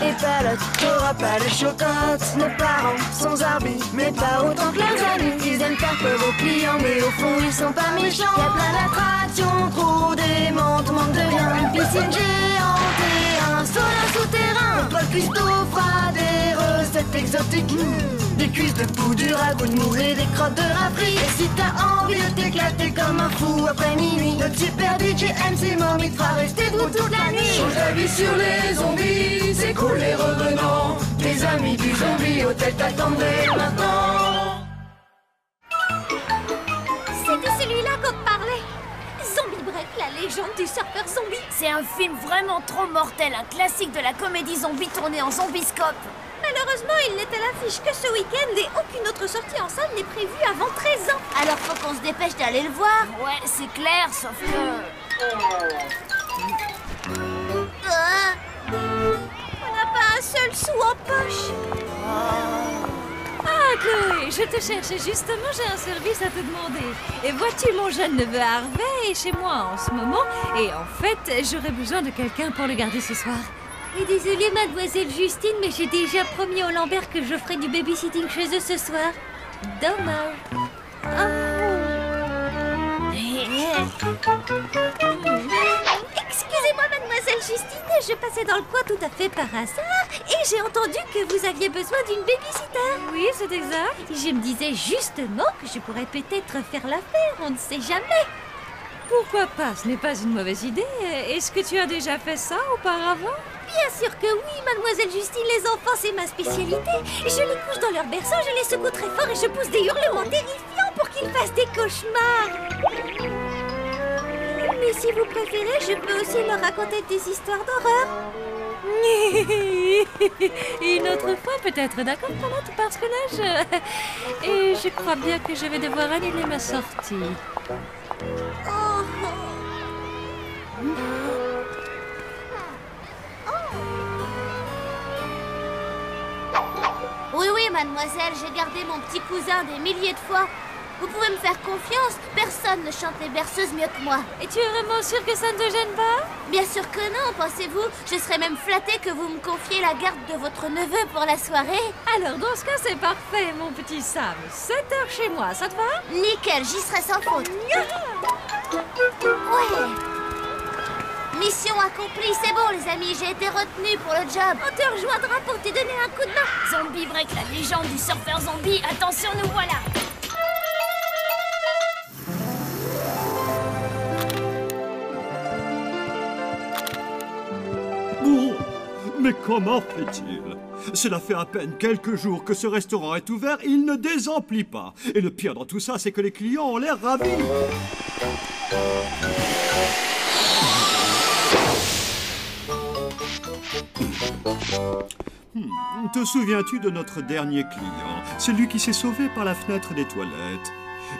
et palote, t'auras pas les chocottes. Nos parents sont zarbis, mais pas autant que leurs amis. Ils aiment faire peur aux clients, mais au fond ils sont pas méchants. Y'a plein d'attractions, trop démentes, manque de rien. Une piscine géante et un sauna souterrain. Pas de cuistot froid, des recettes exotiques. Des cuisses de poux, du ragoût de moule et des crottes de rafri. Et si t'as envie de t'éclater comme un fou après minuit, notre super DJ MC Mommy te fera rester debout toute la nuit. Change d'avis sur les zombies, c'est cool les revenants. Tes amis du zombie hôtel t'attendaient maintenant. C'était celui-là qu'on te parlait. Zombie Break, la légende du surfeur zombie. C'est un film vraiment trop mortel, un classique de la comédie zombie tournée en zombiscope. Malheureusement, il n'est à l'affiche que ce week-end et aucune autre sortie en salle n'est prévue avant 13 ans. Alors faut qu'on se dépêche d'aller le voir. Ouais, c'est clair, sauf que... On n'a pas un seul sou en poche. Ah, Chloé, je te cherchais justement, j'ai un service à te demander. Et vois-tu, mon jeune neveu Harvey est chez moi en ce moment. Et en fait, j'aurais besoin de quelqu'un pour le garder ce soir. Et désolée, mademoiselle Justine, mais j'ai déjà promis au Lambert que je ferai du babysitting chez eux ce soir. Dommage. Excusez-moi, mademoiselle Justine, je passais dans le coin tout à fait par hasard et j'ai entendu que vous aviez besoin d'une babysitter. Oui, c'est exact. Je me disais justement que je pourrais peut-être faire l'affaire, on ne sait jamais. Pourquoi pas? Ce n'est pas une mauvaise idée. Est-ce que tu as déjà fait ça auparavant? Bien sûr que oui, mademoiselle Justine, les enfants, c'est ma spécialité. Je les couche dans leur berceau, je les secoue très fort et je pousse des hurlements terrifiants pour qu'ils fassent des cauchemars. Mais si vous préférez, je peux aussi leur raconter des histoires d'horreur. Une autre fois peut-être, d'accord, pour notre personnage. Et je crois bien que je vais devoir annuler ma sortie. Oui, oui, mademoiselle, j'ai gardé mon petit cousin des milliers de fois. Vous pouvez me faire confiance, personne ne chante les berceuses mieux que moi. Et tu es vraiment sûre que ça ne te gêne pas? Bien sûr que non, pensez-vous? Je serais même flattée que vous me confiez la garde de votre neveu pour la soirée. Alors dans ce cas, c'est parfait, mon petit Sam. 7 heures chez moi, ça te va? Nickel, j'y serai sans faute. Ouais. Mission accomplie, c'est bon les amis, j'ai été retenue pour le job. On te rejoindra pour te donner un coup de main. Zombie Break, la légende du surfeur zombie, attention, nous voilà. Oh, mais comment fait-il? Cela fait à peine quelques jours que ce restaurant est ouvert et il ne désemplit pas. Et le pire dans tout ça, c'est que les clients ont l'air ravis. Te souviens-tu de notre dernier client? Celui qui s'est sauvé par la fenêtre des toilettes.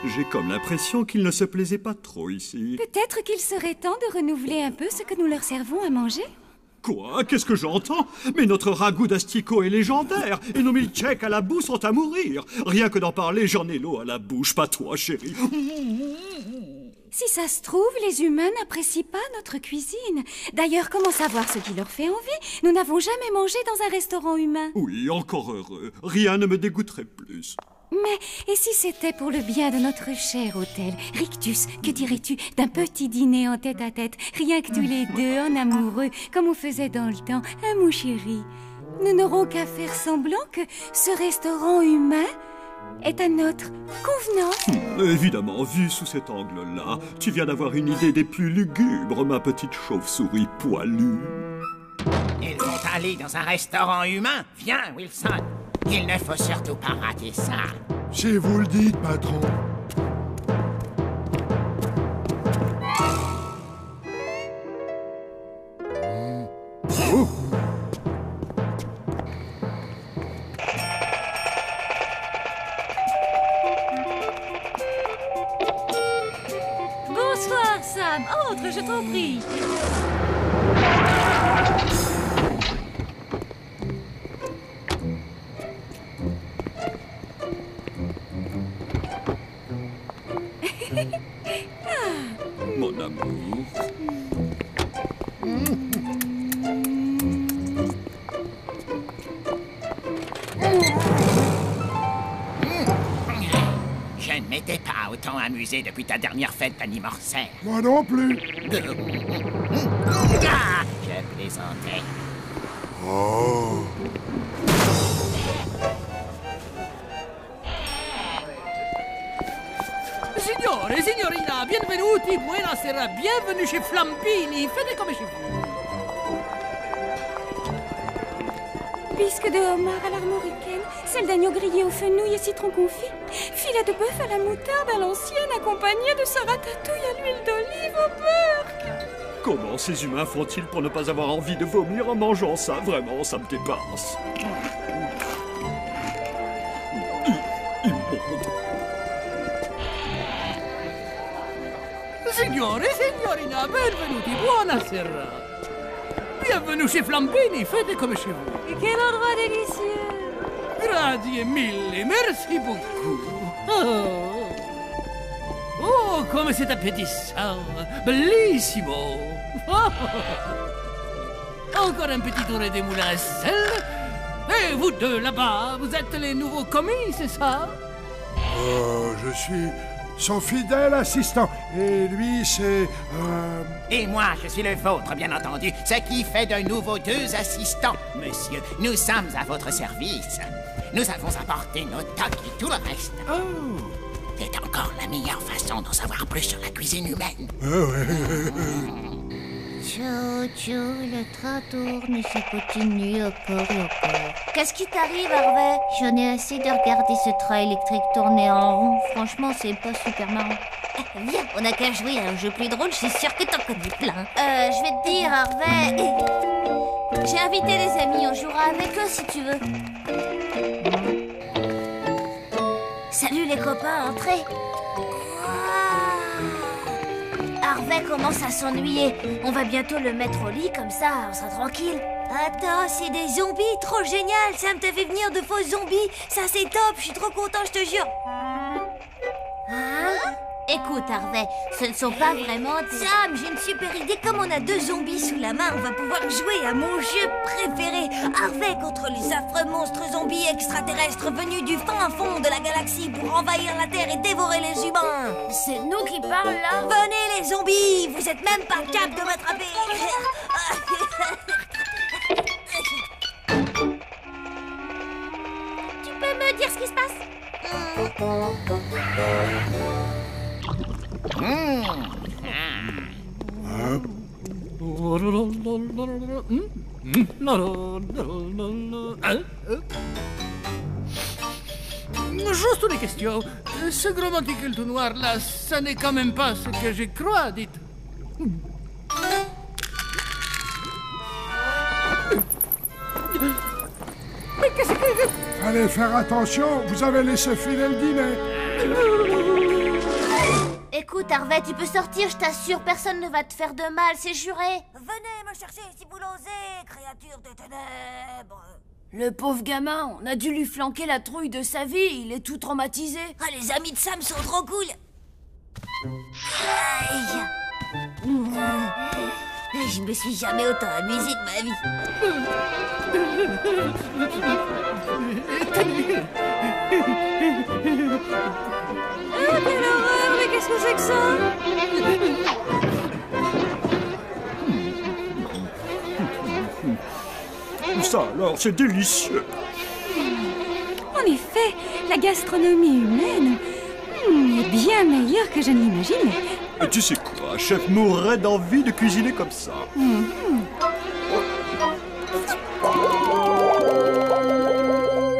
J'ai comme l'impression qu'il ne se plaisait pas trop ici. Peut-être qu'il serait temps de renouveler un peu ce que nous leur servons à manger. Quoi? Qu'est-ce que j'entends? Mais notre ragoût d'asticot est légendaire et nos milkshakes à la boue sont à mourir. Rien que d'en parler, j'en ai l'eau à la bouche, pas toi, chérie. Si ça se trouve, les humains n'apprécient pas notre cuisine. D'ailleurs, comment savoir ce qui leur fait envie? Nous n'avons jamais mangé dans un restaurant humain. Oui, encore heureux. Rien ne me dégoûterait plus. Mais, et si c'était pour le bien de notre cher hôtel? Rictus, que dirais-tu d'un petit dîner en tête-à-tête, rien que tous les deux, en amoureux, comme on faisait dans le temps, hein, mon chéri? Nous n'aurons qu'à faire semblant que ce restaurant humain est à notre convenance. Évidemment, vu sous cet angle-là, tu viens d'avoir une idée des plus lugubres, ma petite chauve-souris poilue. Ils vont aller dans un restaurant humain. Viens, Wilson. Il ne faut surtout pas rater ça. Si vous le dites, patron. Oh. Bonsoir, Sam. Entre, je t'en prie. Mon amour. autant amusé depuis ta dernière fête d'anniversaire. Moi non plus. Ah, je plaisantais. Oh. Signore e signorina, benvenuti, buonasera, bienvenue chez Flambini, faites comme chez vous. Bisque de homard à l'armoricaine, celle d'agneau grillé au fenouil et citron confit, filet de bœuf à la moutarde à l'ancienne, accompagné de sa ratatouille à l'huile d'olive au beurre. Comment ces humains font-ils pour ne pas avoir envie de vomir en mangeant ça? Vraiment, ça me dépasse. Signore e signorina, benvenuti, buonasera. Bienvenue chez Flambini, faites comme chez vous. Quel endroit délicieux! Grazie mille, merci beaucoup. Oh, comme c'est appétissant, bellissimo. Encore un petit tour des moulins à sel. Et vous deux là-bas, vous êtes les nouveaux commis, c'est ça? Je suis son fidèle assistant. Et lui, c'est... Et moi, je suis le vôtre, bien entendu. Ce qui fait de nous vos deux assistants. Monsieur, nous sommes à votre service. Nous avons apporté nos tocs et tout le reste. Oh. C'est encore la meilleure façon d'en savoir plus sur la cuisine humaine. Ciao, ciao, le train tourne et ça continue encore et encore. Qu'est-ce qui t'arrive, Harvey? J'en ai assez de regarder ce train électrique tourner en rond. Franchement, c'est pas super marrant. Viens, on a qu'à jouer à un jeu plus drôle, je suis sûre que t'en connais plein. Je vais te dire, Harvey... J'ai invité les amis, on jouera avec eux si tu veux. Salut les copains, entrez. Harvey commence à s'ennuyer. On va bientôt le mettre au lit, comme ça, on sera tranquille. Attends, c'est des zombies, trop génial. Ça me t'a fait venir de faux zombies. Ça, c'est top, je suis trop content, je te jure. Hein? Écoute, Harvey, ce ne sont pas vraiment... Sam, j'ai une super idée. Comme on a deux zombies sous la main, on va pouvoir jouer à mon jeu préféré. Harvey contre les affreux monstres zombies extraterrestres venus du fin fond de la galaxie pour envahir la Terre et dévorer les humains. C'est nous qui parlons, là? Venez, les zombies! Vous êtes même pas capables de m'attraper. Tu peux me dire ce qui se passe? Juste une question. Ce gros monticule tout noir là, ça n'est quand même pas ce que je crois, dites. Mais qu'est-ce que... Fallait faire attention, vous avez laissé filer le dîner. Écoute, Harvey, tu peux sortir, je t'assure, personne ne va te faire de mal, c'est juré. Venez me chercher si vous l'osez, créature des ténèbres. Le pauvre gamin, on a dû lui flanquer la trouille de sa vie, il est tout traumatisé. Ah, les amis de Sam sont trop cool. Aïe. Je me suis jamais autant amusé de ma vie. Ah, quelle horreur, mais qu'est-ce que c'est que ça? Ça alors, c'est délicieux. En effet, la gastronomie humaine est bien meilleure que je ne l'imaginais. Et tu sais quoi, chef mourrait d'envie de cuisiner comme ça.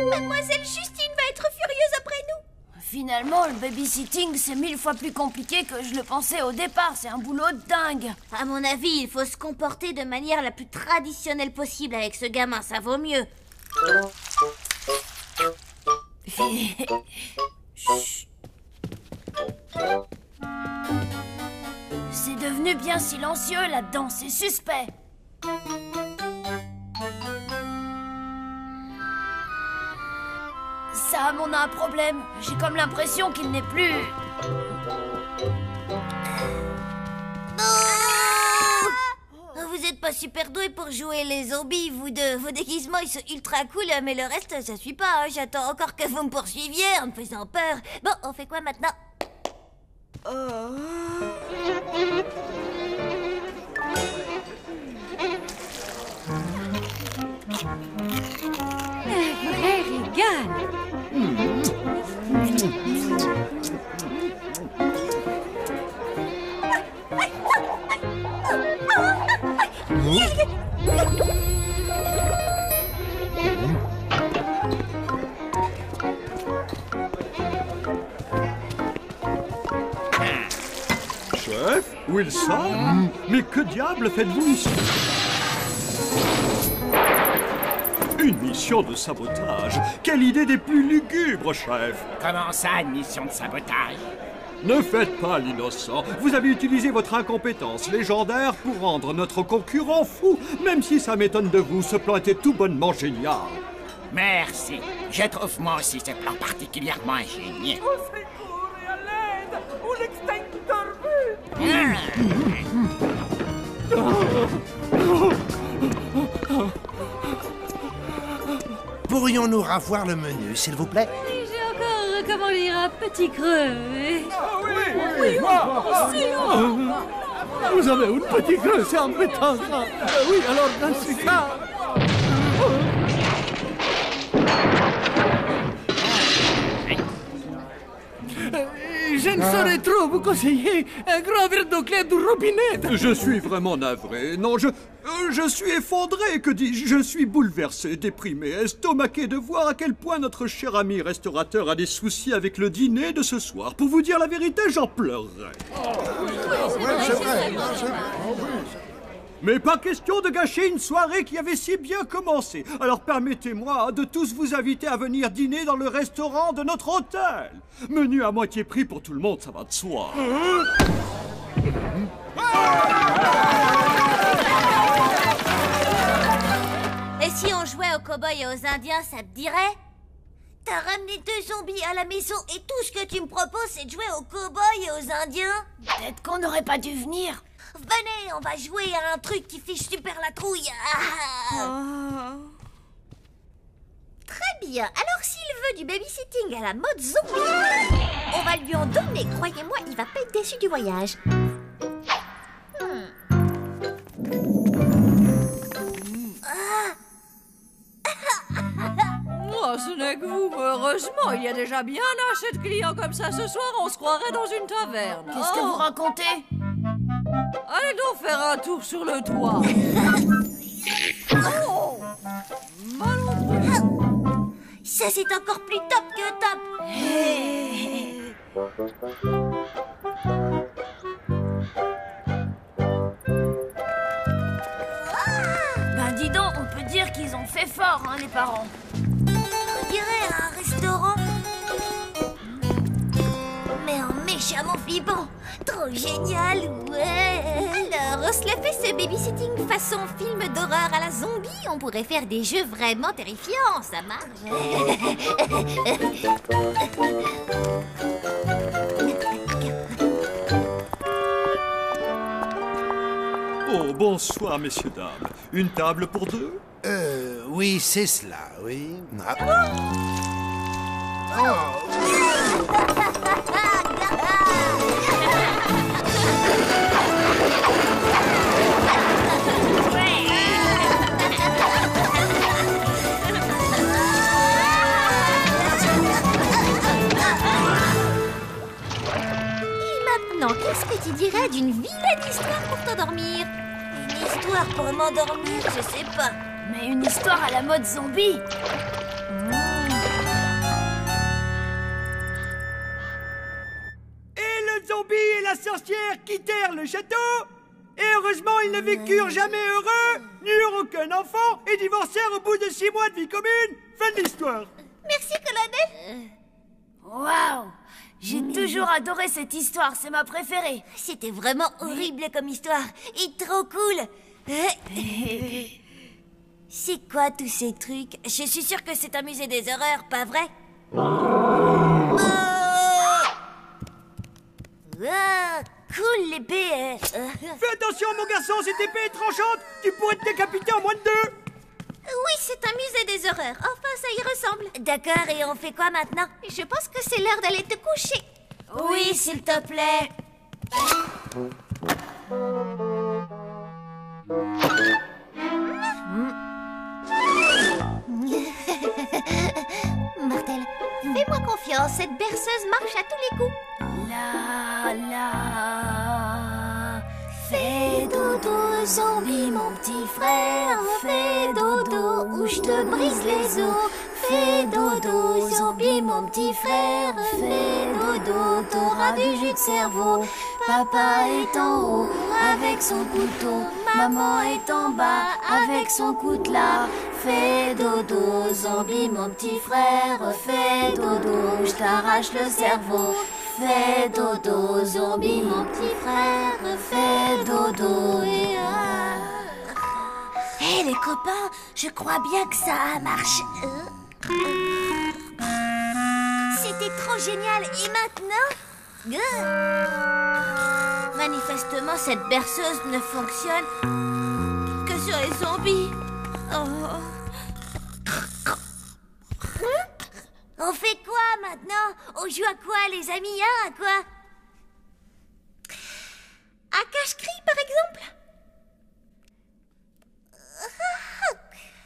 Mademoiselle Justine va être furieuse après nous. Finalement, le babysitting, c'est 1000 fois plus compliqué que je le pensais au départ. C'est un boulot de dingue. À mon avis, il faut se comporter de manière la plus traditionnelle possible avec ce gamin, ça vaut mieux. C'est devenu bien silencieux là-dedans, c'est suspect. Sam, on a un problème. J'ai comme l'impression qu'il n'est plus... Vous êtes pas super doués pour jouer les zombies, vous deux. Vos déguisements, ils sont ultra cool, mais le reste, ça suit pas. J'attends encore que vous me poursuiviez en me faisant peur. Bon, on fait quoi maintenant? Un vrai régal. Chef, Wilson, mais que diable faites-vous ici? Une mission de sabotage. Quelle idée des plus lugubres, chef. Comment ça, une mission de sabotage? Ne faites pas l'innocent. Vous avez utilisé votre incompétence légendaire pour rendre notre concurrent fou, même si ça m'étonne de vous, ce plan était tout bonnement génial. Merci. Je trouve moi aussi ce plan particulièrement ingénieux. Au secours et à l'aide! Ou l'extincteur Pourrions-nous ravoir le menu, s'il vous plaît? J'ai encore, comment dire, un petit creux. Vous avez un petit creux, c'est embêtant ça. Oui, alors dans ce cas... Je ne saurais trop vous conseiller un grand verre d'eau claire du robinet. Je suis vraiment navré. Non, je suis effondré, que dis-je? Je suis bouleversé, déprimé, estomaqué de voir à quel point notre cher ami restaurateur a des soucis avec le dîner de ce soir. Pour vous dire la vérité, j'en pleurerais. C'est vrai. Mais pas question de gâcher une soirée qui avait si bien commencé. Alors permettez-moi de tous vous inviter à venir dîner dans le restaurant de notre hôtel. Menu à moitié prix pour tout le monde, ça va de soi. Et si on jouait aux cow-boys et aux indiens, ça te dirait? T'as ramené 2 zombies à la maison et tout ce que tu me proposes, c'est de jouer aux cow-boys et aux indiens? Peut-être qu'on n'aurait pas dû venir. Venez, on va jouer à un truc qui fiche super la trouille. Très bien. Alors s'il veut du babysitting à la mode zombie, on va lui en donner. Croyez-moi, il va pas être déçu du voyage. Oh, ce n'est que vous. Heureusement, il y a déjà bien assez de clients comme ça ce soir. On se croirait dans une taverne. Qu'est-ce que vous racontez? Allez donc faire un tour sur le toit. Ça, c'est encore plus top que top. Ben dis donc, on peut dire qu'ils ont fait fort, hein, les parents. On dirait un restaurant, mais en méchamment flippant. Trop génial, ouais. Alors, on se le fait ce babysitting façon film d'horreur à la zombie. On pourrait faire des jeux vraiment terrifiants, ça marche. Oh, bonsoir, messieurs, dames. Une table pour 2? Oui, c'est cela, oui. Ah. Maintenant, qu'est-ce que tu dirais d'une vilaine histoire pour t'endormir? Une histoire pour m'endormir, je sais pas. Mais une histoire à la mode zombie. Et le zombie et la sorcière quittèrent le château. Et heureusement, ils ne vécurent jamais heureux, n'eurent aucun enfant et divorcèrent au bout de 6 mois de vie commune. Fin de l'histoire. Merci, colonel. Waouh! J'ai toujours adoré cette histoire, c'est ma préférée. C'était vraiment horrible comme histoire et trop cool. C'est quoi tous ces trucs? Je suis sûre que c'est un musée des horreurs, pas vrai? Cool l'épée. Fais attention, mon garçon, cette épée est tranchante. Tu pourrais te décapiter en moins de 2. Oui, c'est un musée des horreurs. Enfin, ça y ressemble. D'accord, et on fait quoi maintenant? Je pense que c'est l'heure d'aller te coucher. Oui, s'il te plaît. Martel, fais-moi confiance, cette berceuse marche à tous les coups. Fais dodo, zombie, mon petit frère. Fais dodo, ou je te brise les os. Fais dodo, zombie, mon petit frère. Fais dodo, t'auras du jus de cerveau. Papa est en haut avec son couteau. Maman est en bas avec son coutelas. Fais dodo, zombie, mon petit frère. Fais dodo, je t'arrache le cerveau. Fais dodo, zombie, mon petit frère. Fais dodo et... Hé les copains, je crois bien que ça a marché. C'était trop génial. Et maintenant manifestement, cette berceuse ne fonctionne que sur les zombies. On fait quoi maintenant? On joue à quoi, les amis, hein? À quoi? À cache-cri, par exemple?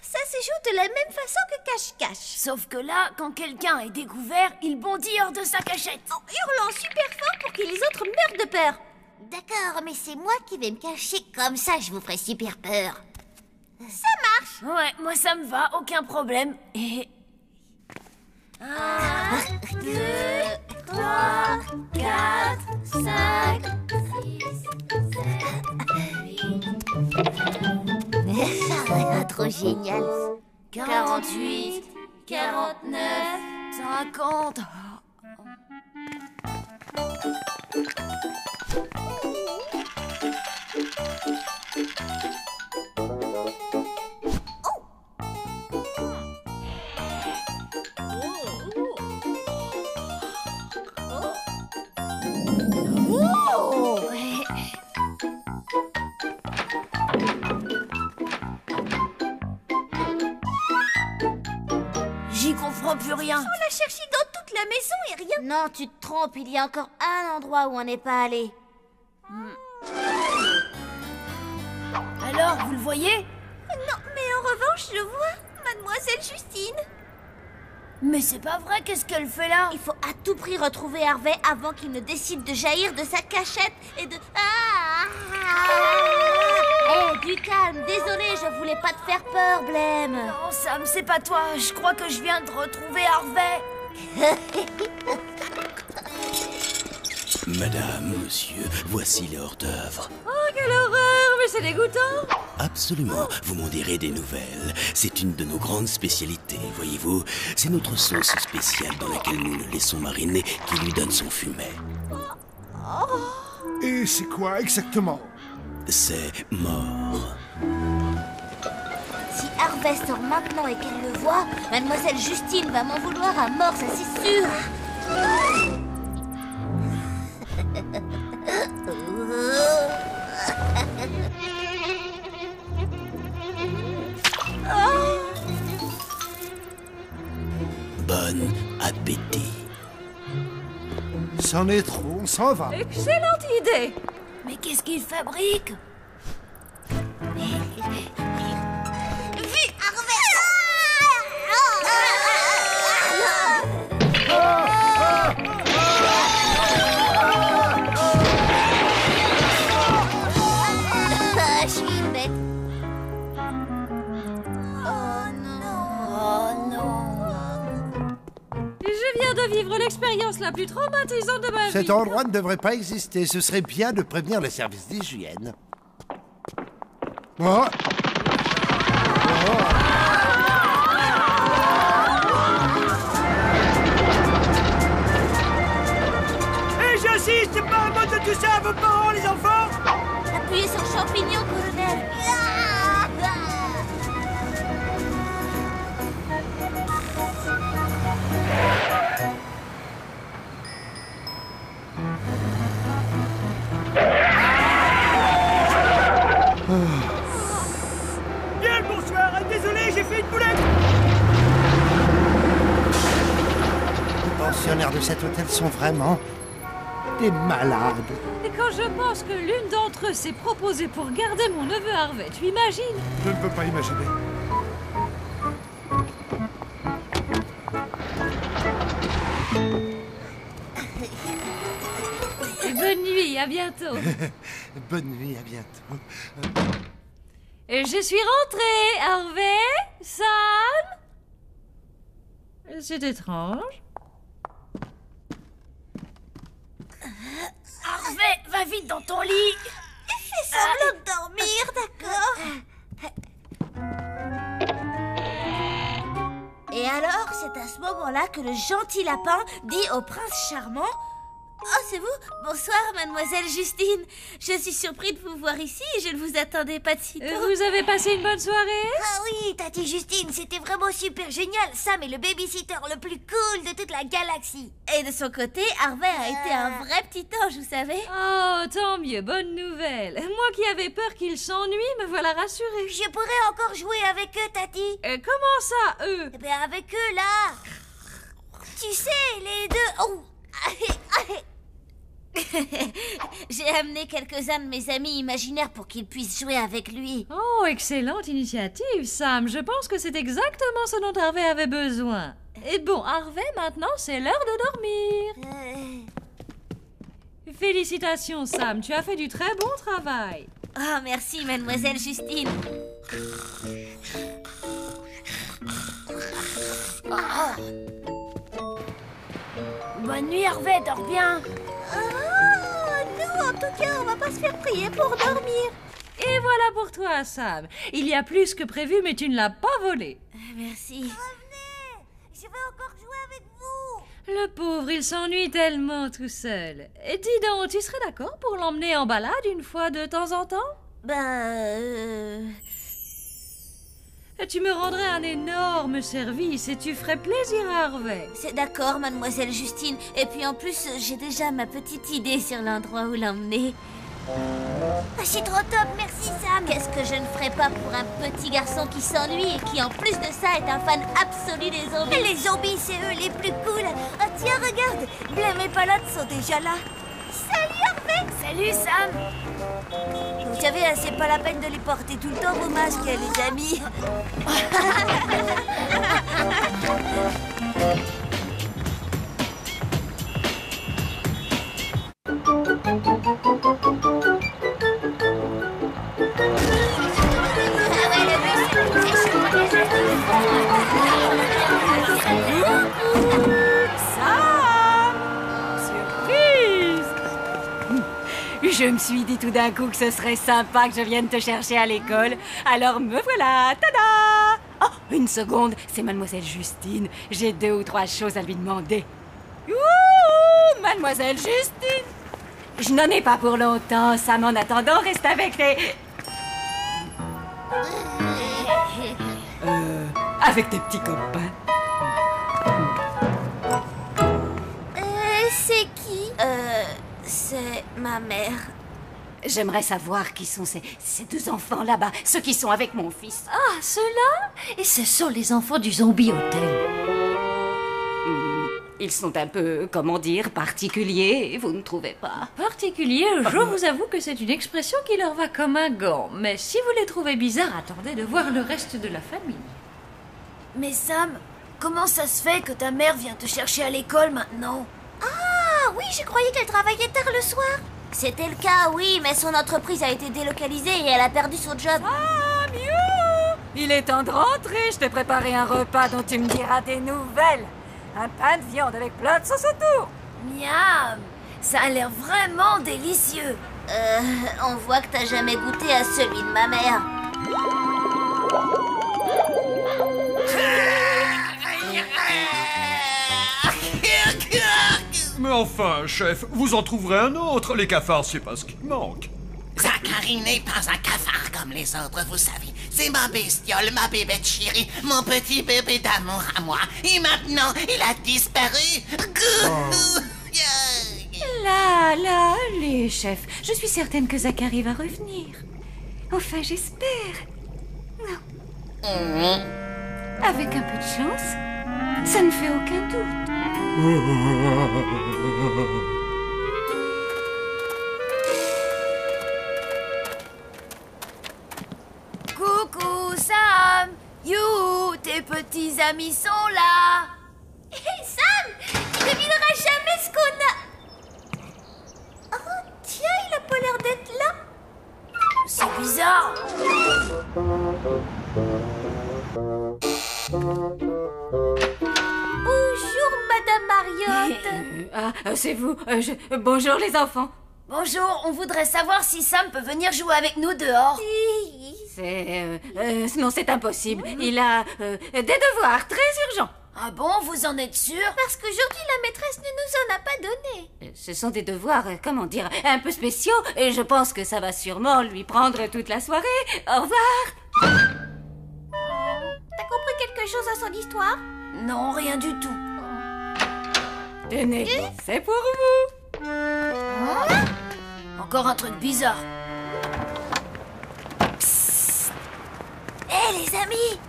Ça se joue de la même façon que cache-cache. Sauf que là, quand quelqu'un est découvert, il bondit hors de sa cachette. En hurlant super fort pour que les autres meurent de peur. D'accord, mais c'est moi qui vais me cacher. Comme ça, je vous ferai super peur. Ça marche. Ouais, moi ça me va, aucun problème. Et... 1, 2, 3, 4, 5, 6, 7, Trop génial. 48, 49, 50... J'y comprends plus rien. On l'a cherché dans toute la maison et rien. Non, tu te trompes, il y a encore un endroit où on n'est pas allé. Alors, vous le voyez? Non, mais en revanche, je vois Mademoiselle Justine. Mais c'est pas vrai, qu'est-ce qu'elle fait là? Il faut à tout prix retrouver Harvey avant qu'il ne décide de jaillir de sa cachette et de... du calme, désolé, je voulais pas te faire peur, Blême. Non, Sam, c'est pas toi, je crois que je viens de retrouver Harvey. Madame, monsieur, voici les hors-d'œuvre. Oh, quelle horreur, mais c'est dégoûtant. Absolument, vous m'en direz des nouvelles. C'est une de nos grandes spécialités, voyez-vous. C'est notre sauce spéciale dans laquelle nous le laissons mariner qui lui donne son fumet. Et c'est quoi exactement? C'est mort. Si Harvey sort maintenant et qu'elle le voit, Mademoiselle Justine va m'en vouloir à mort, ça c'est sûr. Bon appétit. C'en est trop, on s'en va. Excellente idée. Mais qu'est-ce qu'il fabrique? Je suis une bête. Oh non. Je viens de vivre l'expérience la plus traumatisante de ma vie. Cet endroit ne devrait pas exister. Ce serait bien de prévenir les services d'hygiène. Oh. Et j'insiste, parle-moi de tout ça à vos parents, les enfants. Appuyez sur champignon, colonel. Bien le bonsoir, désolé, j'ai fait une boulette. Les pensionnaires de cet hôtel sont vraiment T'es malade. Et quand je pense que l'une d'entre eux s'est proposée pour garder mon neveu Harvey, tu imagines? Je ne peux pas imaginer. Et bonne nuit, à bientôt. Bonne nuit, à bientôt. Et je suis rentrée, Harvey, Sam. C'est étrange. Harvey, va vite dans ton lit. Fais semblant de dormir, d'accord? Et alors, c'est à ce moment-là que le gentil lapin dit au prince charmant: Oh, c'est vous? Bonsoir, mademoiselle Justine. Je suis surpris de vous voir ici et je ne vous attendais pas de si tôt. Vous avez passé une bonne soirée? Ah oui, Tati Justine, c'était vraiment super génial. Sam est le babysitter le plus cool de toute la galaxie. Et de son côté, Harvey a été un vrai petit ange, vous savez. Oh, tant mieux, bonne nouvelle. Moi qui avais peur qu'il s'ennuie, me voilà rassurée. Je pourrais encore jouer avec eux, Tati. Comment ça, eux? Eh bien, avec eux, là. Tu sais, les deux... Oh. J'ai amené quelques-uns de mes amis imaginaires pour qu'ils puissent jouer avec lui. Oh, excellente initiative, Sam. Je pense que c'est exactement ce dont Harvey avait besoin. Et bon, Harvey, maintenant, c'est l'heure de dormir. Félicitations, Sam. Tu as fait du très bon travail. Oh, merci, mademoiselle Justine. Bonne nuit, Harvey, dors bien. Nous, en tout cas, on va pas se faire prier pour dormir. Et voilà pour toi, Sam. Il y a plus que prévu, mais tu ne l'as pas volé. Merci. Revenez, je vais encore jouer avec vous. Le pauvre, il s'ennuie tellement tout seul. Et dis donc, tu serais d'accord pour l'emmener en balade une fois de temps en temps? Tu me rendrais un énorme service et tu ferais plaisir à Harvey. C'est d'accord, mademoiselle Justine. Et puis en plus, j'ai déjà ma petite idée sur l'endroit où l'emmener. C'est trop top, merci Sam. Qu'est-ce que je ne ferais pas pour un petit garçon qui s'ennuie et qui en plus de ça est un fan absolu des zombies. Les zombies, c'est eux les plus cool. Ah tiens, regarde, Blême et Palade sont déjà là. Salut Harvey. Salut Sam. Vous savez, c'est pas la peine de les porter tout le temps vos masques, les amis. Je me suis dit tout d'un coup que ce serait sympa que je vienne te chercher à l'école. Alors me voilà, tada! Oh, une seconde, c'est mademoiselle Justine. J'ai 2 ou 3 choses à lui demander. Youhou, mademoiselle Justine! Je n'en ai pas pour longtemps, Sam. En attendant, reste avec tes... avec tes petits copains. C'est qui? C'est ma mère. J'aimerais savoir qui sont ces 2 enfants là-bas, ceux qui sont avec mon fils. Ah, ceux-là? Et ce sont les enfants du Zombie Hotel. Ils sont un peu, comment dire, particuliers, vous ne trouvez pas? Particulier, je vous avoue que c'est une expression qui leur va comme un gant. Mais si vous les trouvez bizarres, attendez de voir le reste de la famille. Mais Sam, comment ça se fait que ta mère vient te chercher à l'école maintenant? Ah oui, je croyais qu'elle travaillait tard le soir. C'était le cas, oui, mais son entreprise a été délocalisée et elle a perdu son job. Ah, mieux! Il est temps de rentrer, je t'ai préparé un repas dont tu me diras des nouvelles. Un pain de viande avec plein de sauce autour. Miam! Ça a l'air vraiment délicieux. On voit que t'as jamais goûté à celui de ma mère. Mais enfin, chef, vous en trouverez un autre. Les cafards, c'est pas ce qui manque. Zachary n'est pas un cafard comme les autres, vous savez. C'est ma bestiole, ma bébête chérie, mon petit bébé d'amour à moi. Et maintenant, il a disparu. Là, allez, chef. Je suis certaine que Zachary va revenir. Enfin, j'espère. Non. Avec un peu de chance, ça ne fait aucun doute. petits amis sont là. Hé, Sam, tu devineras jamais ce qu'on a. Oh, tiens, il a pas l'air d'être là. C'est bizarre. Bonjour, Madame Mariotte. C'est vous. Bonjour les enfants. Bonjour, on voudrait savoir si Sam peut venir jouer avec nous dehors. Non, c'est impossible. Il a des devoirs très urgents. Ah bon, vous en êtes sûr? Parce qu'aujourd'hui, la maîtresse ne nous en a pas donné. Ce sont des devoirs, comment dire, un peu spéciaux, et je pense que ça va sûrement lui prendre toute la soirée. Au revoir. T'as compris quelque chose à son histoire? Non, rien du tout. Tenez, c'est pour vous. Encore un truc bizarre. Hé, les amis!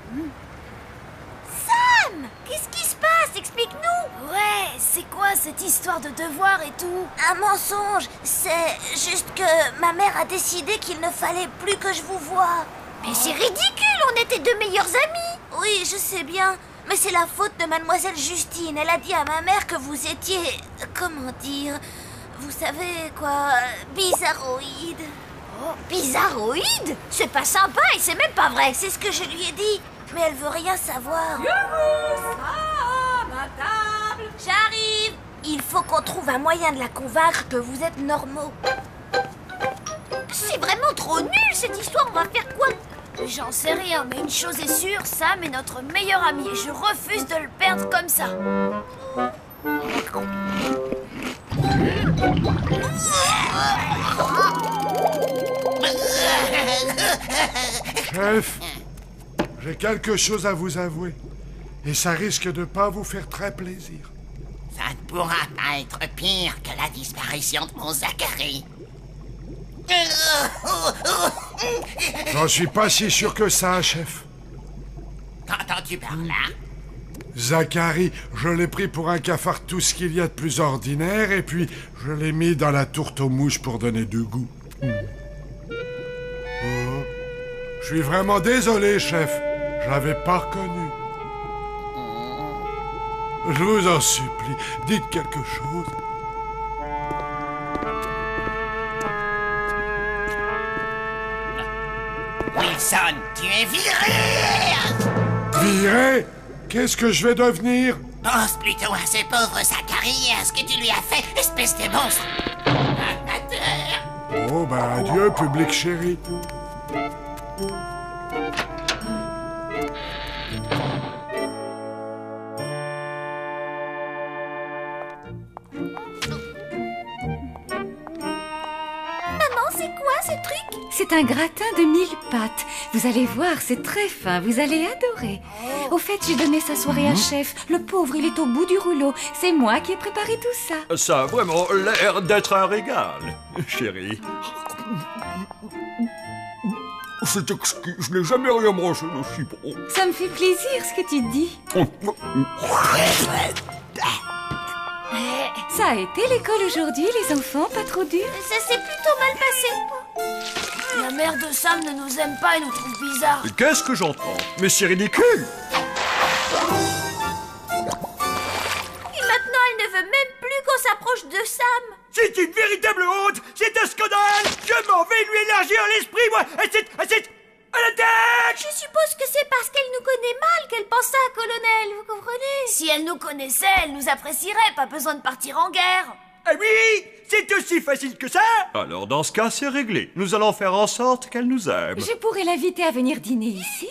Sam! Qu'est-ce qui se passe? Explique-nous! Ouais, c'est quoi cette histoire de devoir et tout? Un mensonge! C'est juste que ma mère a décidé qu'il ne fallait plus que je vous voie. Mais c'est ridicule! On était deux meilleurs amis! Oui, je sais bien. Mais c'est la faute de Mademoiselle Justine. Elle a dit à ma mère que vous étiez... Comment dire? Vous savez quoi? Bizarroïde. Oh, bizarroïde? C'est pas sympa et c'est même pas vrai. C'est ce que je lui ai dit. Mais elle veut rien savoir. Ma table. J'arrive. Il faut qu'on trouve un moyen de la convaincre que vous êtes normaux. C'est vraiment trop nul cette histoire. On va faire quoi? J'en sais rien, mais une chose est sûre, Sam est notre meilleur ami et je refuse de le perdre comme ça. Chef, j'ai quelque chose à vous avouer. Et ça risque de pas vous faire très plaisir. Ça ne pourra pas être pire que la disparition de mon Zachary. J'en suis pas si sûr que ça, chef. Qu'entends-tu par là? Zachary, je l'ai pris pour un cafard tout ce qu'il y a de plus ordinaire, et puis je l'ai mis dans la tourte aux mouches pour donner du goût. Oh. Je suis vraiment désolé, chef. Je l'avais pas reconnu. Je vous en supplie, dites quelque chose. Wilson, tu es viré! Viré? Qu'est-ce que je vais devenir? Pense plutôt à ce pauvre Zachary et à ce que tu lui as fait, espèce de monstre! Amateur! Oh, ben adieu, public chéri. C'est un gratin de 1000 pâtes. Vous allez voir, c'est très fin, vous allez adorer. Au fait, j'ai donné sa soirée à Chef. Le pauvre, il est au bout du rouleau. C'est moi qui ai préparé tout ça. Ça a vraiment l'air d'être un régal, chérie. C'est exquis, je n'ai jamais rien mangé d'aussi bon. Ça me fait plaisir ce que tu dis. Ça a été l'école aujourd'hui, les enfants, pas trop dur? Ça s'est plutôt mal passé. La mère de Sam ne nous aime pas et nous trouve bizarres. Qu'est-ce que j'entends? Mais c'est ridicule! Et maintenant, elle ne veut même plus qu'on s'approche de Sam. C'est une véritable honte! C'est un scandale! Je m'en vais lui élargir l'esprit, moi! À l'attaque! Je suppose que c'est parce qu'elle nous connaît mal qu'elle pense ça, colonel, vous comprenez? Si elle nous connaissait, elle nous apprécierait, pas besoin de partir en guerre. Ah oui! C'est aussi facile que ça! Alors dans ce cas, c'est réglé. Nous allons faire en sorte qu'elle nous aime. Je pourrais l'inviter à venir dîner ici?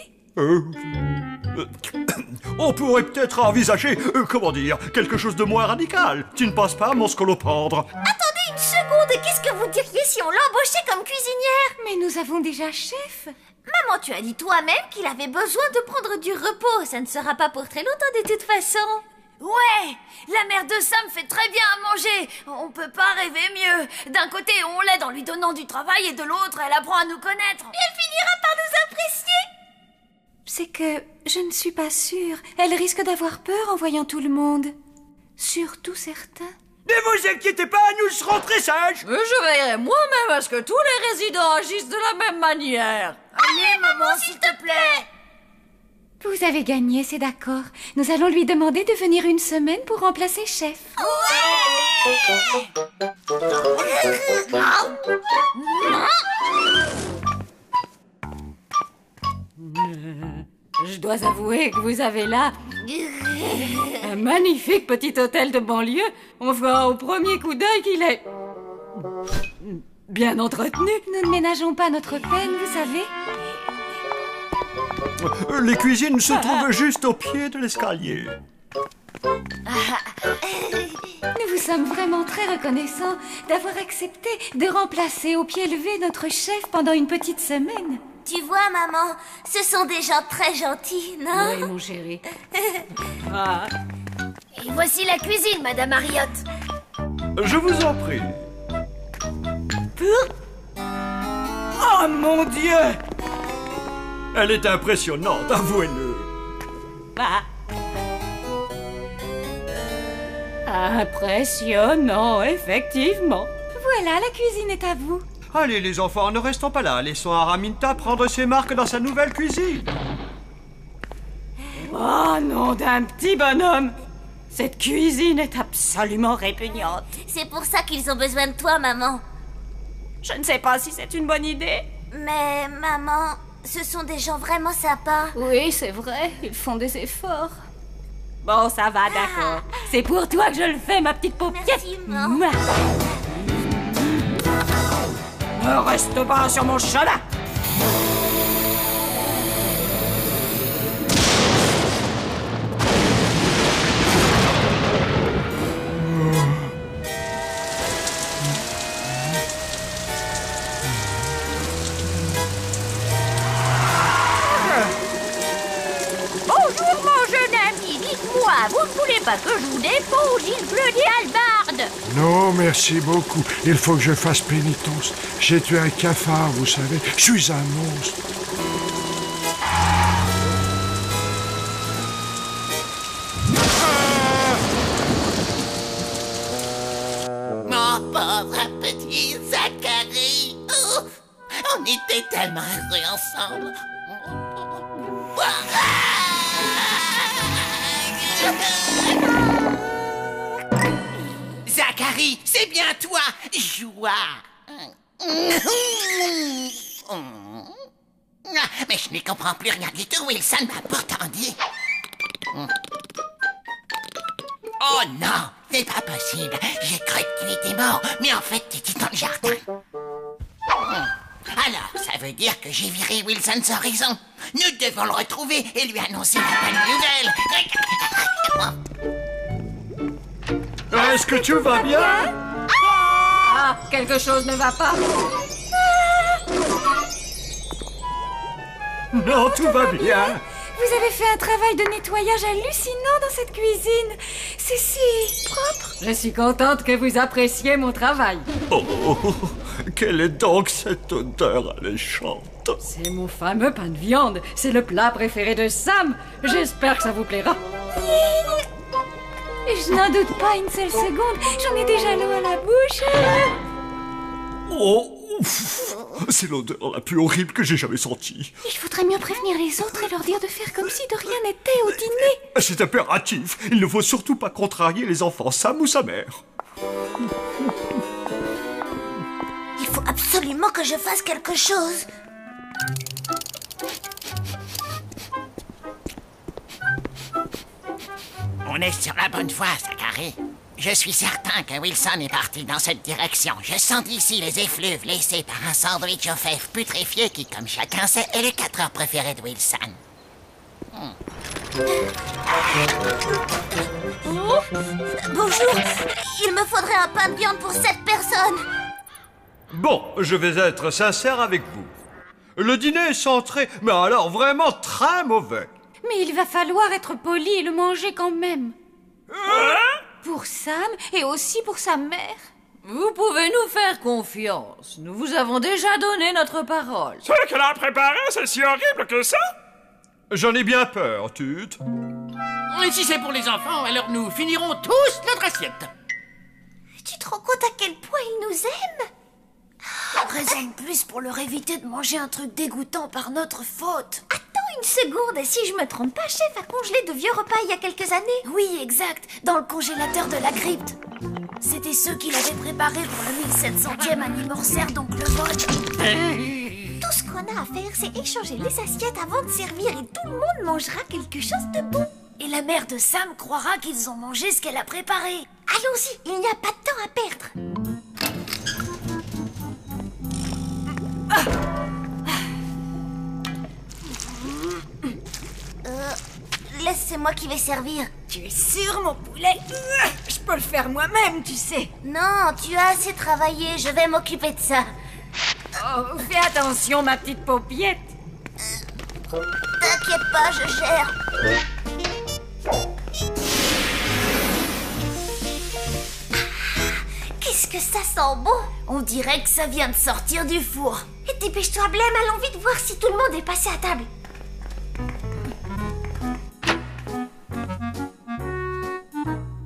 On pourrait peut-être envisager, comment dire, quelque chose de moins radical. Tu ne penses pas, mon scolopendre? Attendez une seconde, qu'est-ce que vous diriez si on l'embauchait comme cuisinière? Mais nous avons déjà Chef. Maman, tu as dit toi-même qu'il avait besoin de prendre du repos. Ça ne sera pas pour très longtemps de toute façon. Ouais! La mère de Sam fait très bien à manger. On peut pas rêver mieux. D'un côté, on l'aide en lui donnant du travail et de l'autre, elle apprend à nous connaître. Et elle finira par nous apprécier. C'est que je ne suis pas sûre. Elle risque d'avoir peur en voyant tout le monde. Surtout certains. Ne vous inquiétez pas, nous serons très sages. Je veillerai moi-même à ce que tous les résidents agissent de la même manière. Allez, maman, s'il te plaît. Vous avez gagné, c'est d'accord. Nous allons lui demander de venir une semaine pour remplacer Chef. Je dois avouer que vous avez là un magnifique petit hôtel de banlieue. On voit au premier coup d'œil qu'il est bien entretenu. Nous ne ménageons pas notre peine, vous savez. Les cuisines se trouvent juste au pied de l'escalier. Nous vous sommes vraiment très reconnaissants d'avoir accepté de remplacer au pied levé notre chef pendant une petite semaine. Tu vois, maman, ce sont des gens très gentils, non? Oui, mon chéri. Et voici la cuisine, Madame Harriot. Je vous en prie. Oh mon Dieu! Elle est impressionnante, avouez-le. Impressionnant, effectivement. Voilà, la cuisine est à vous. Allez les enfants, ne restons pas là. Laissons Araminta prendre ses marques dans sa nouvelle cuisine. Oh, nom d'un petit bonhomme! Cette cuisine est absolument répugnante. C'est pour ça qu'ils ont besoin de toi, maman. Je ne sais pas si c'est une bonne idée. Mais, maman, ce sont des gens vraiment sympas. Oui, c'est vrai, ils font des efforts. Bon, ça va, d'accord. C'est pour toi que je le fais, ma petite paupiette. Merci, maman. Ne reste pas sur mon chemin. Bonjour, mon jeune ami. Dites-moi, vous ne voulez pas que je vous dépose? Il pleut des hallebardes. Non, merci beaucoup. Il faut que je fasse pénitence. J'ai tué un cafard, vous savez. Je suis un monstre. Mon pauvre petit Zacharie. Oh, on était tellement heureux ensemble. Zacharie, c'est bien toi, Joie. Mais je n'y comprends plus rien du tout, Wilson m'a pourtant dit. Oh non, c'est pas possible. J'ai cru que tu étais mort, mais en fait, tu étais dans le jardin. Alors, ça veut dire que j'ai viré Wilson sans raison. Nous devons le retrouver et lui annoncer la bonne nouvelle. Est-ce que tu vas bien? Ah, quelque chose ne va pas. Non, tout va bien. Vous avez fait un travail de nettoyage hallucinant dans cette cuisine. C'est si propre. Je suis contente que vous appréciez mon travail. Oh, quelle est donc cette odeur alléchante? C'est mon fameux pain de viande. C'est le plat préféré de Sam. J'espère que ça vous plaira. Je n'en doute pas une seule seconde. J'en ai déjà l'eau à la bouche. Oh, ouf. C'est l'odeur la plus horrible que j'ai jamais sentie. Il faudrait mieux prévenir les autres et leur dire de faire comme si de rien n'était au dîner. C'est impératif. Il ne faut surtout pas contrarier les enfants, Sam ou sa mère. Il faut absolument que je fasse quelque chose. On est sur la bonne voie, Zacharie. Je suis certain que Wilson est parti dans cette direction. Je sens d'ici les effluves laissés par un sandwich aux fèves putréfié qui, comme chacun sait, est le 4 heures préféré de Wilson. Bonjour, il me faudrait un pain de viande pour 7 personnes. Bon, je vais être sincère avec vous. Le dîner est centré, mais alors vraiment très mauvais. Mais il va falloir être poli et le manger quand même. Pour Sam et aussi pour sa mère. Vous pouvez nous faire confiance. Nous vous avons déjà donné notre parole. Ce qu'elle a préparé, c'est si horrible que ça? J'en ai bien peur, Tut. Et si c'est pour les enfants, alors nous finirons tous notre assiette. Tu te rends compte à quel point il nous aime? Raison de plus pour leur éviter de manger un truc dégoûtant par notre faute. Attends, Une seconde, si je me trompe pas, Chef a congelé de vieux repas il y a quelques années. Oui, exact, dans le congélateur de la crypte. C'était ceux qu'il avait préparés pour le 1700e anniversaire, donc le vôtre. Tout ce qu'on a à faire, c'est échanger les assiettes avant de servir et tout le monde mangera quelque chose de bon. Et la mère de Sam croira qu'ils ont mangé ce qu'elle a préparé. Allons-y, il n'y a pas de temps à perdre. Laisse, c'est moi qui vais servir. Tu es sûr, mon poulet? Je peux le faire moi-même, tu sais. Non, tu as assez travaillé, je vais m'occuper de ça. Oh, fais attention, ma petite paupiette. T'inquiète pas, je gère. Qu'est-ce que ça sent bon? On dirait que ça vient de sortir du four. Et dépêche-toi, Blême, allons vite voir si tout le monde est passé à table.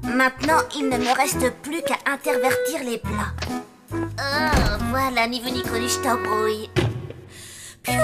Maintenant, il ne me reste plus qu'à intervertir les plats. Ah, voilà, ni vu ni connu, je t'embrouille. Piou!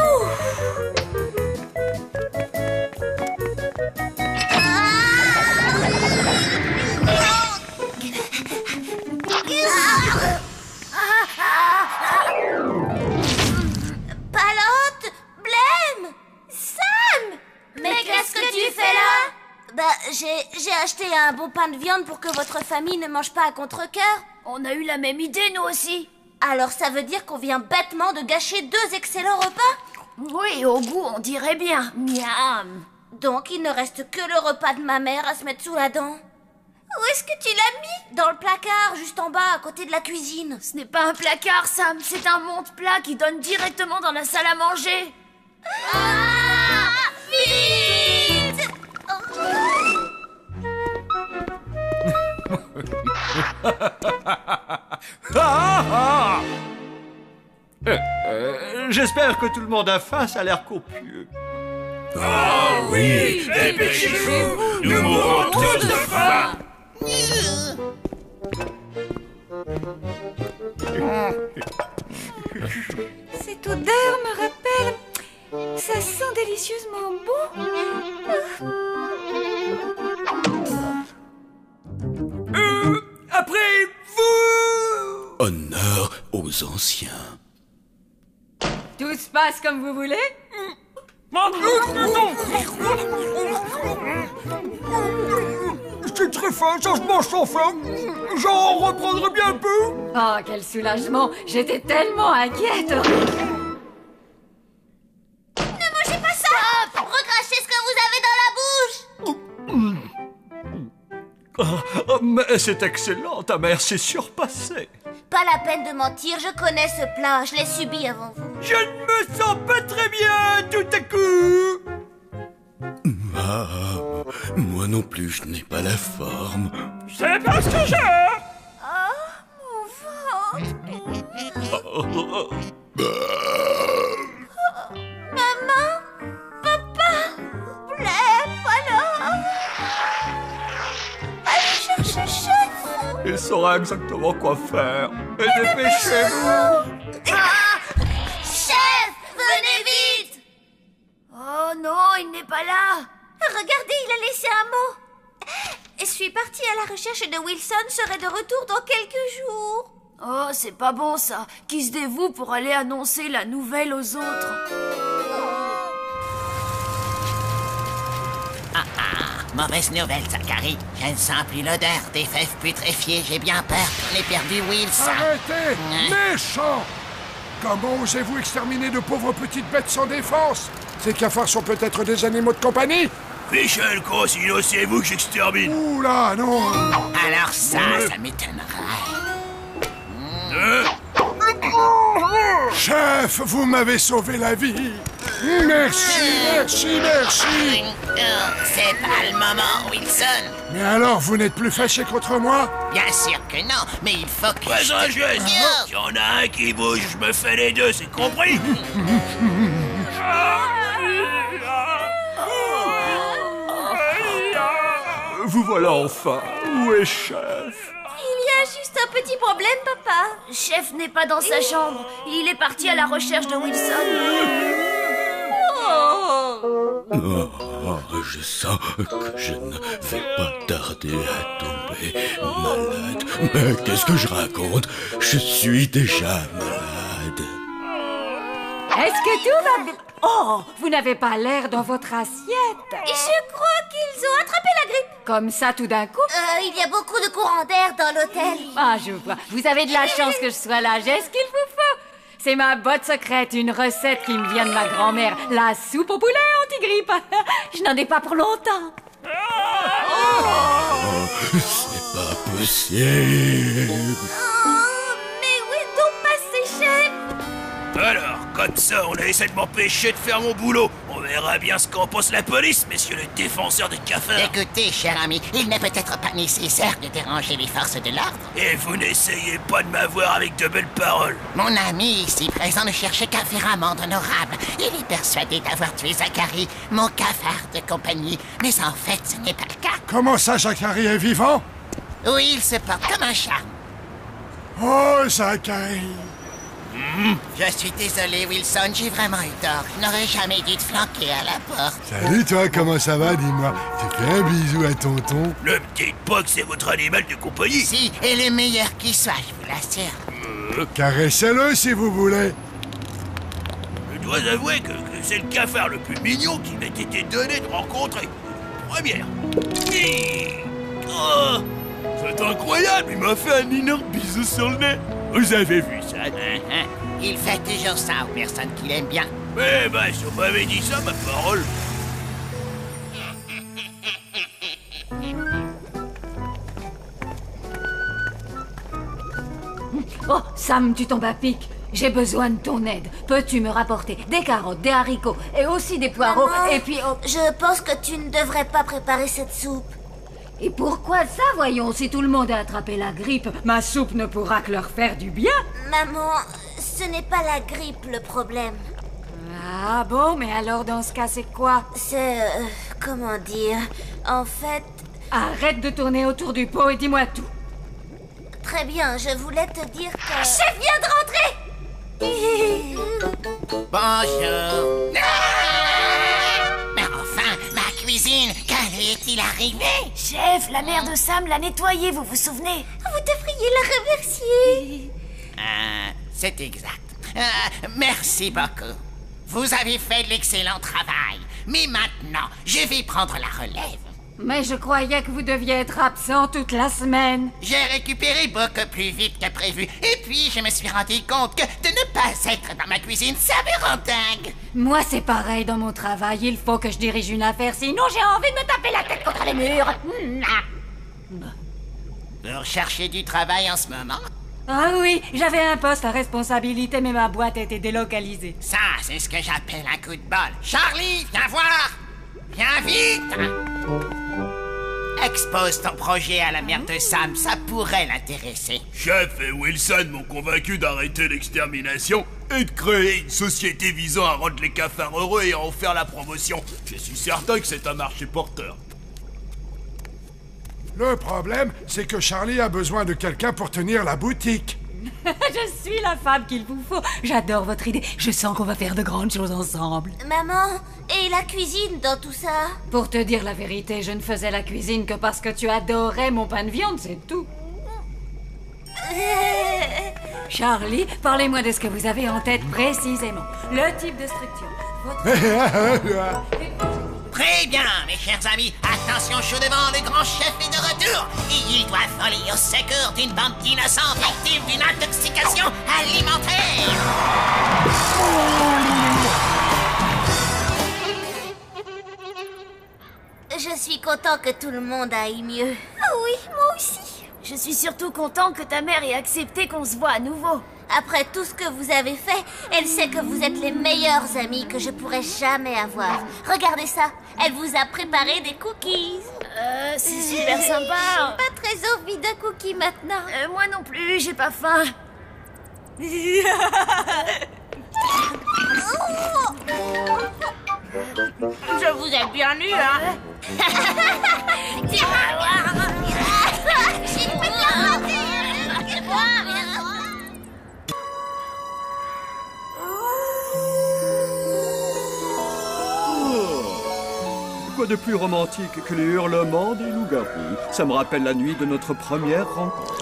Palote, Blême, Sam! Mais qu'est-ce que tu fais là? Bah, j'ai acheté un bon pain de viande pour que votre famille ne mange pas à contre-cœur. On a eu la même idée, nous aussi. Alors ça veut dire qu'on vient bêtement de gâcher 2 excellents repas? Oui, au goût, on dirait bien. Miam. Donc il ne reste que le repas de ma mère à se mettre sous la dent. Où est-ce que tu l'as mis? Dans le placard, juste en bas, à côté de la cuisine. Ce n'est pas un placard, Sam. C'est un monte-plat qui donne directement dans la salle à manger. Ah! Vite! J'espère que tout le monde a faim, ça a l'air copieux. Ah oui, dépêchez-vous, nous mourrons tous de faim. Cette odeur me rappelle... Ça sent délicieusement bon. Après vous! Honneur aux anciens. Tout se passe comme vous voulez? C'est très fin, ça se mange sans faim. J'en reprendrai bien un peu. Oh, quel soulagement! J'étais tellement inquiète! Ne mangez pas ça! Stop! Recrachez ce que vous avez dans la bouche! Mais c'est excellent, ta mère s'est surpassée. Pas la peine de mentir, je connais ce plat, je l'ai subi avant vous. Je ne me sens pas très bien tout à coup. Ah, moi non plus, je n'ai pas la forme. C'est parce que j'ai... Oh, mon ventre. Maman? Papa? Blême, alors? Allez chercher Chef. Il saura exactement quoi faire. Et dépêchez-vous. Chef, venez vite. Oh non, il n'est pas là. Regardez, il a laissé un mot. Je suis partie à la recherche de Wilson, serai de retour dans quelques jours. Oh, c'est pas bon ça. Qui se dévoue pour aller annoncer la nouvelle aux autres. Mauvaise nouvelle, Zachary. Je ne sens plus l'odeur des fèves putréfiées. J'ai bien peur qu'on ait perdu Wilson. Arrêtez! Méchant! Comment osez-vous exterminer de pauvres petites bêtes sans défense? Ces cafards sont peut-être des animaux de compagnie? Fichel, sinon c'est vous que j'extermine. Ouh là, non! Alors ça m'étonnerait. Chef, vous m'avez sauvé la vie! Merci, merci, merci! C'est pas le moment, Wilson. Mais alors, vous n'êtes plus fâché contre moi? Bien sûr que non, mais il faut que Pas un geste. S'il y en a un qui bouge, je me fais les deux, c'est compris? Vous voilà enfin. Où est Chef? Il y a juste un petit problème, papa. Chef n'est pas dans sa chambre. Il est parti à la recherche de Wilson. Oh, Je sens que je ne vais pas tarder à tomber malade. Mais qu'est-ce que je raconte? Je suis déjà malade. Est-ce que tout va bien? Oh, vous n'avez pas l'air dans votre assiette. Je crois qu'ils ont attrapé la grippe. Comme ça, tout d'un coup? Il y a beaucoup de courant d'air dans l'hôtel. Ah, je vois. Vous avez de la chance que je sois là. J'ai ce qu'il vous faut. C'est ma botte secrète, une recette qui me vient de ma grand-mère. La soupe au poulet anti-grippe. Je n'en ai pas pour longtemps. C'est pas possible. Mais où est donc passé, chef? Alors, comme ça, on a essayé de m'empêcher de faire mon boulot. On verra bien ce qu'en pense la police, messieurs les défenseurs des cafards. Écoutez, cher ami, il n'est peut-être pas nécessaire de déranger les forces de l'ordre. Et vous n'essayez pas de m'avoir avec de belles paroles. Mon ami ici présent ne cherche qu'à faire amende honorable. Il est persuadé d'avoir tué Zachary, mon cafard de compagnie. Mais en fait, ce n'est pas le cas. Comment ça, Zachary est vivant? Oui, il se porte comme un chat. Oh, Zachary! Je suis désolé, Wilson, j'ai vraiment eu tort. Je n'aurais jamais dû te flanquer à la porte. Salut toi, comment ça va, dis-moi? Tu fais un bisou à tonton? Ne me dites pas que c'est votre animal de compagnie. Si, et le meilleur qui soit, je vous l'assure. Caressez-le si vous voulez. Je dois avouer que c'est le cafard le plus mignon qui m'ait été donné de rencontrer. Première. Oh, c'est incroyable, il m'a fait un énorme bisou sur le nez. Vous avez vu ça? Il fait toujours ça aux personnes qu'il aime bien. Eh ben, si on m'avait dit ça, ma parole. Oh, Sam, tu tombes à pic. J'ai besoin de ton aide. Peux-tu me rapporter des carottes, des haricots et aussi des poireaux? Maman, et puis... oh, je pense que tu ne devrais pas préparer cette soupe. Et pourquoi ça, voyons? Si tout le monde a attrapé la grippe, ma soupe ne pourra que leur faire du bien. Maman, ce n'est pas la grippe le problème. Ah bon, mais alors dans ce cas, c'est quoi? C'est... comment dire? En fait... Arrête de tourner autour du pot et dis-moi tout. Très bien, je voulais te dire que... Chef vient de rentrer. Bonjour. Mais enfin, ma cuisine, quand lui est-il arrivé? Chef, la mère de Sam l'a nettoyée, vous vous souvenez? Vous devriez la remercier. C'est exact. Merci beaucoup. Vous avez fait de l'excellent travail. Mais maintenant, je vais prendre la relève. Mais je croyais que vous deviez être absent toute la semaine. J'ai récupéré beaucoup plus vite que prévu. Et puis, je me suis rendu compte que de ne pas être dans ma cuisine, ça me rend dingue. Moi, c'est pareil dans mon travail. Il faut que je dirige une affaire, sinon j'ai envie de me taper la tête contre les murs. Vous recherchez du travail en ce moment? Ah oui, j'avais un poste à responsabilité, mais ma boîte a été délocalisée. Ça, c'est ce que j'appelle un coup de bol. Charlie, viens voir! Viens vite! Expose ton projet à la mère de Sam, ça pourrait l'intéresser. Chef et Wilson m'ont convaincu d'arrêter l'extermination et de créer une société visant à rendre les cafards heureux et à en faire la promotion. Je suis certain que c'est un marché porteur. Le problème, c'est que Charlie a besoin de quelqu'un pour tenir la boutique. Je suis la femme qu'il vous faut. J'adore votre idée. Je sens qu'on va faire de grandes choses ensemble. Maman, et la cuisine dans tout ça? Pour te dire la vérité, je ne faisais la cuisine que parce que tu adorais mon pain de viande, c'est tout. Charlie, parlez-moi de ce que vous avez en tête précisément. Le type de structure. Très bien, mes chers amis. Attention, chaud devant, le grand chef est de retour. Et il doit voler au secours d'une bande d'innocents victimes d'une intoxication alimentaire. Je suis content que tout le monde aille mieux. Ah oui, moi aussi. Je suis surtout content que ta mère ait accepté qu'on se voit à nouveau. Après tout ce que vous avez fait, elle sait que vous êtes les meilleurs amis que je pourrais jamais avoir. Regardez ça, elle vous a préparé des cookies. C'est super sympa. Pas très envie d'un cookie maintenant. Moi non plus, j'ai pas faim. Je vous ai bien eu, hein. Tu vas voir. J'ai pas de plus romantique que les hurlements des loups-garous? Ça me rappelle la nuit de notre première rencontre.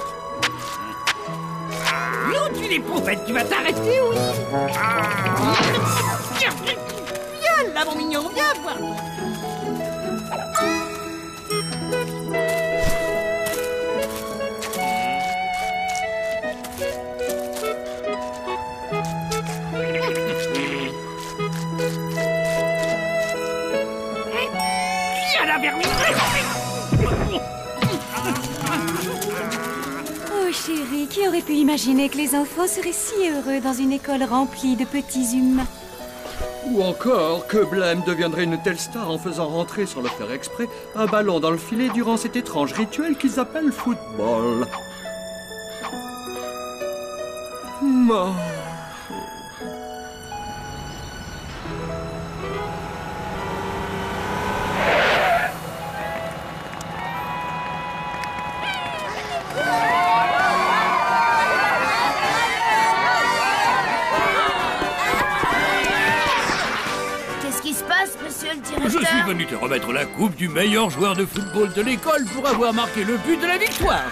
Non, tu l'éprouvettes, tu vas t'arrêter, oui. Viens là, mon mignon, viens voir. Oh chérie, qui aurait pu imaginer que les enfants seraient si heureux dans une école remplie de petits humains? Ou encore que Blême deviendrait une telle star en faisant rentrer, sans le faire exprès, un ballon dans le filet durant cet étrange rituel qu'ils appellent football. Oh. Je suis venu te remettre la coupe du meilleur joueur de football de l'école pour avoir marqué le but de la victoire.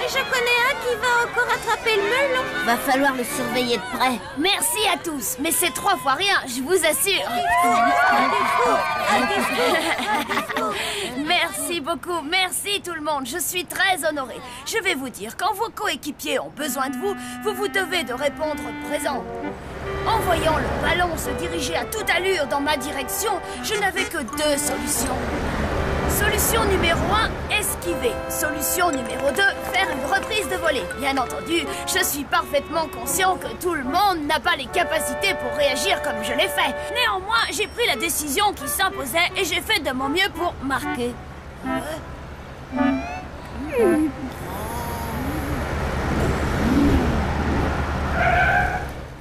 Je connais un qui va encore attraper le melon. Va falloir le surveiller de près. Merci à tous, mais c'est 3 fois rien, je vous assure. Merci beaucoup, merci tout le monde, je suis très honorée. Je vais vous dire, quand vos coéquipiers ont besoin de vous, vous vous devez de répondre présent. En voyant le ballon se diriger à toute allure dans ma direction, je n'avais que 2 solutions. Solution numéro 1, esquiver. Solution numéro 2, faire une reprise de volée. Bien entendu, je suis parfaitement conscient que tout le monde n'a pas les capacités pour réagir comme je l'ai fait. Néanmoins, j'ai pris la décision qui s'imposait et j'ai fait de mon mieux pour marquer.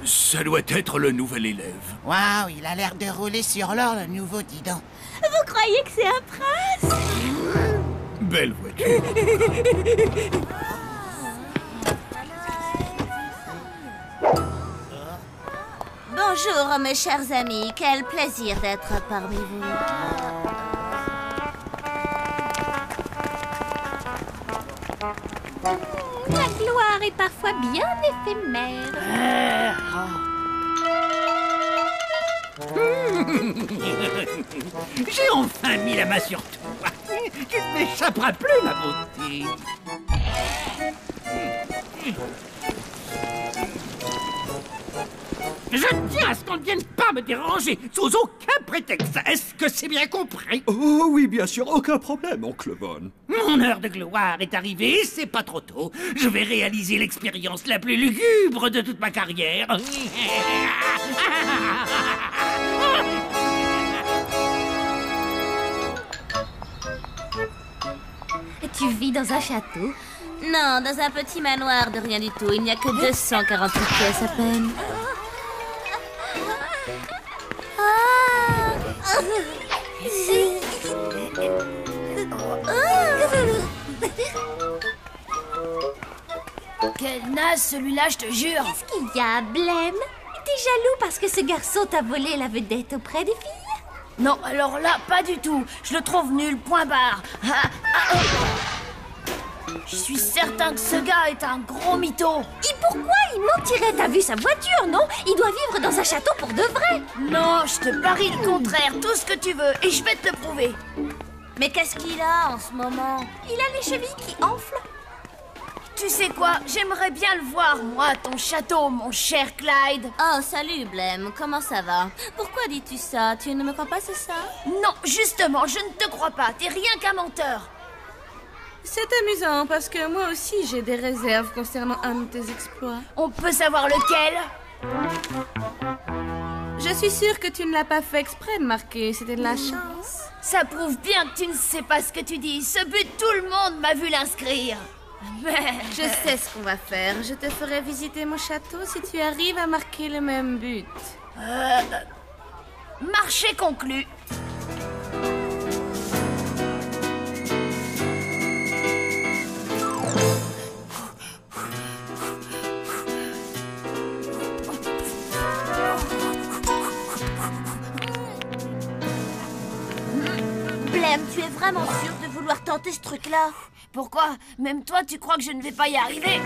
Ça doit être le nouvel élève. Waouh, il a l'air de rouler sur l'or, le nouveau Didon. Vous croyez que c'est un prince? Belle voiture. Bonjour, mes chers amis. Quel plaisir d'être parmi vous. La gloire est parfois bien éphémère. J'ai enfin mis la main sur toi. Tu ne m'échapperas plus, ma beauté. Je tiens à ce qu'on ne vienne pas me déranger sous aucun prétexte. Est-ce que c'est bien compris? Oh oui, bien sûr, aucun problème, oncle Von. Mon heure de gloire est arrivée, c'est pas trop tôt. Je vais réaliser l'expérience la plus lugubre de toute ma carrière. Tu vis dans un château? Non, dans un petit manoir de rien du tout. Il n'y a que 248 pièces à peine. Quel naze celui-là, je te jure. Qu'est-ce qu'il y a, Blême? T'es jaloux parce que ce garçon t'a volé la vedette auprès des filles? Non, alors là, pas du tout. Je le trouve nul, point barre. Je suis certain que ce gars est un gros mytho. Et pourquoi il mentirait? T'as vu sa voiture, non? Il doit vivre dans un château pour de vrai. Non, je te parie le contraire, tout ce que tu veux, et je vais te le prouver. Mais qu'est-ce qu'il a en ce moment? Il a les chevilles qui enflent. Tu sais quoi? J'aimerais bien le voir, moi, ton château, mon cher Clyde. Oh, salut, Blême. Comment ça va? Pourquoi dis-tu ça? Tu ne me crois pas, c'est ça? Non, justement, je ne te crois pas. T'es rien qu'un menteur. C'est amusant parce que moi aussi j'ai des réserves concernant un de tes exploits. On peut savoir lequel? Je suis sûre que tu ne l'as pas fait exprès de marquer, c'était de la chance. Ça prouve bien que tu ne sais pas ce que tu dis. Ce but, tout le monde m'a vu l'inscrire. Je sais ce qu'on va faire. Je te ferai visiter mon château si tu arrives à marquer le même but. Marché conclu. Blême, tu es vraiment sûr de vouloir tenter ce truc-là? Pourquoi? Même toi, tu crois que je ne vais pas y arriver?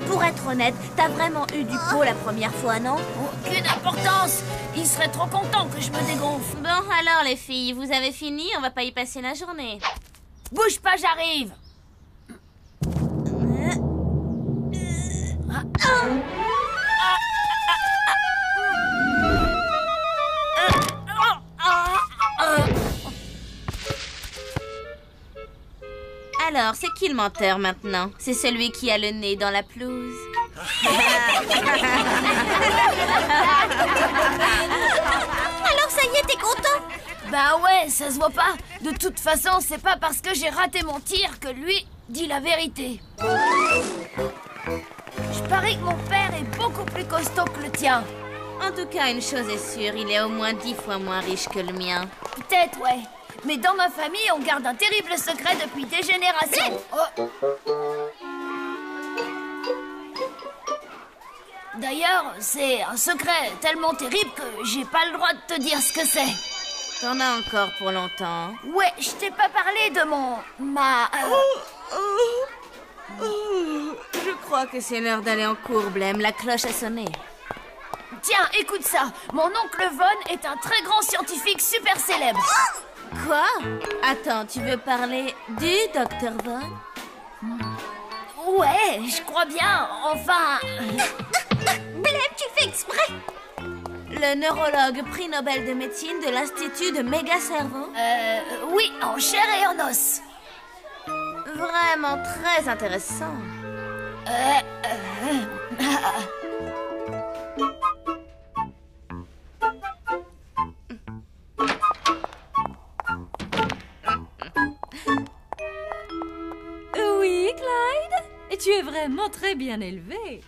Pour être honnête, t'as vraiment eu du pot la première fois, non? Aucune importance. Il serait trop content que je me dégonfle. Bon, alors les filles, vous avez fini? On va pas y passer la journée. Bouge pas, j'arrive. Alors, c'est qui le menteur maintenant? C'est celui qui a le nez dans la pelouse. Alors ça y est, t'es content? Bah ouais, ça se voit pas. De toute façon, c'est pas parce que j'ai raté mon tir que lui dit la vérité. Je parie que mon père est beaucoup plus costaud que le tien. En tout cas, une chose est sûre, il est au moins 10 fois moins riche que le mien. Peut-être, ouais. Mais dans ma famille, on garde un terrible secret depuis des générations. Oh. D'ailleurs, c'est un secret tellement terrible que j'ai pas le droit de te dire ce que c'est. T'en as encore pour longtemps. Ouais, je t'ai pas parlé de Je crois que c'est l'heure d'aller en cours, Blême. La cloche a sonné. Tiens, écoute ça. Mon oncle Von est un très grand scientifique super célèbre. Quoi? Attends, tu veux parler du Dr. Von? Ouais, je crois bien. Enfin... Blême, tu fais exprès? Le neurologue prix Nobel de médecine de l'Institut de Méga-Cerveau? Oui, en chair et en os. Vraiment très intéressant. Oui, Clyde? Et tu es vraiment très bien élevé.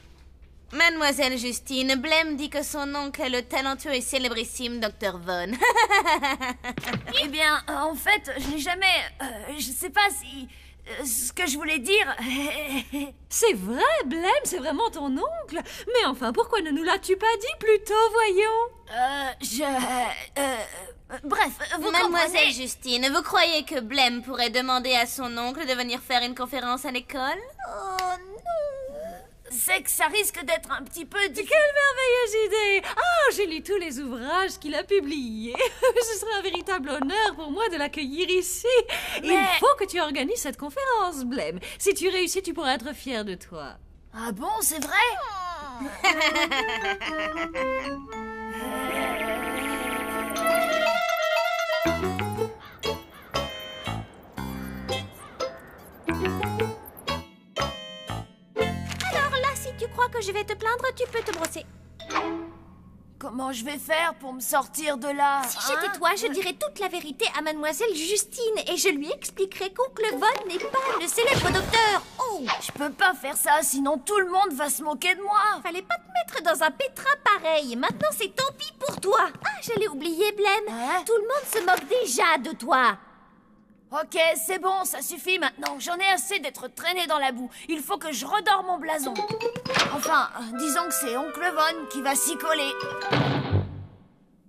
Mademoiselle Justine, Blême dit que son oncle est le talentueux et célébrissime Dr. Von. Eh bien, en fait, je n'ai jamais... je sais pas si... ce que je voulais dire... C'est vrai, Blême, c'est vraiment ton oncle. Mais enfin, pourquoi ne nous l'as-tu pas dit plus tôt, voyons? Bref, vous Mademoiselle comprenez... Justine, vous croyez que Blême pourrait demander à son oncle de venir faire une conférence à l'école? Oh non! C'est que ça risque d'être un petit peu difficile. Quelle merveilleuse idée! Ah, j'ai lu tous les ouvrages qu'il a publiés. Ce serait un véritable honneur pour moi de l'accueillir ici. Mais... Il faut que tu organises cette conférence, Blême. Si tu réussis, tu pourras être fier de toi. Ah bon, c'est vrai? Tu crois que je vais te plaindre, tu peux te brosser. Comment je vais faire pour me sortir de là? Si j'étais toi, je dirais toute la vérité à Mademoiselle Justine et je lui expliquerais qu'oncle Von n'est pas le célèbre docteur. Oh, je peux pas faire ça, sinon tout le monde va se moquer de moi. Fallait pas te mettre dans un pétrin pareil. Maintenant, c'est tant pis pour toi. Ah, je l'ai oublié, Blême. Tout le monde se moque déjà de toi. Ok, c'est bon, ça suffit maintenant. J'en ai assez d'être traîné dans la boue. Il faut que je redore mon blason. Enfin, disons que c'est oncle Von qui va s'y coller.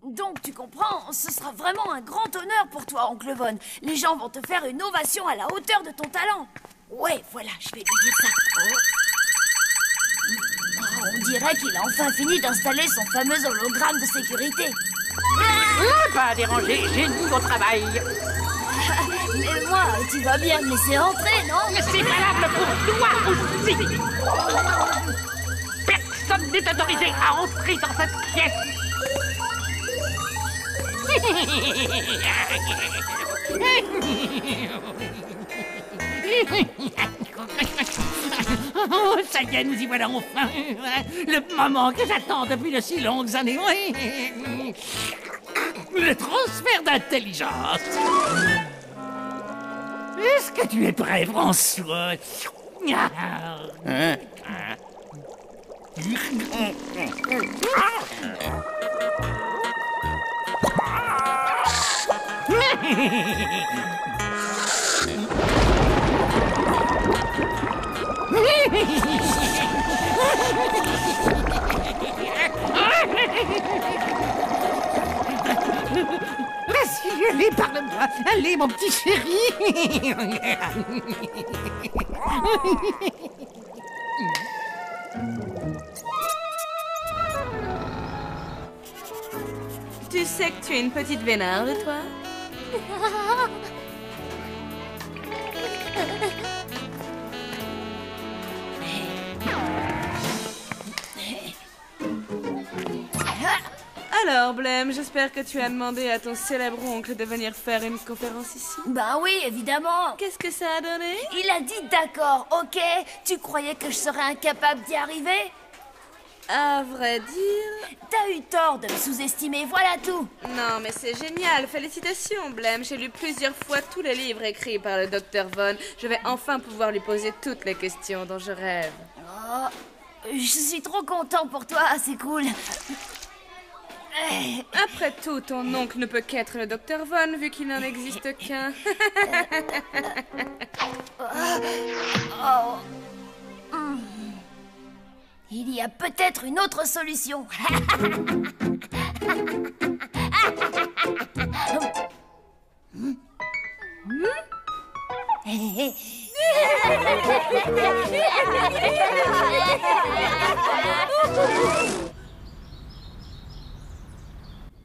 Donc, tu comprends, ce sera vraiment un grand honneur pour toi, oncle Von. Les gens vont te faire une ovation à la hauteur de ton talent. Ouais, voilà, je vais lui dire ça. On dirait qu'il a enfin fini d'installer son fameux hologramme de sécurité. Pas déranger, génie au travail. Mais moi, tu vas bien me laisser entrer, non? C'est valable pour toi aussi. Personne n'est autorisé à entrer dans cette pièce. Oh, ça y est, nous y voilà enfin. Le moment que j'attends depuis de si longues années. Le transfert d'intelligence. Est-ce que tu es prêt, François? Allez, parle-moi. Allez, mon petit chéri. Tu sais que tu es une petite vénarde, toi? Alors, Blême, j'espère que tu as demandé à ton célèbre oncle de venir faire une conférence ici. Ben oui, évidemment. Qu'est-ce que ça a donné? Il a dit d'accord, ok. Tu croyais que je serais incapable d'y arriver? À vrai dire... T'as eu tort de me sous-estimer, voilà tout. Non, mais c'est génial. Félicitations, Blême. J'ai lu plusieurs fois tous les livres écrits par le Dr. Von. Je vais enfin pouvoir lui poser toutes les questions dont je rêve. Oh, je suis trop content pour toi, c'est cool. Après tout, ton oncle ne peut qu'être le Dr. Von, vu qu'il n'en existe qu'un. Il y a peut-être une autre solution.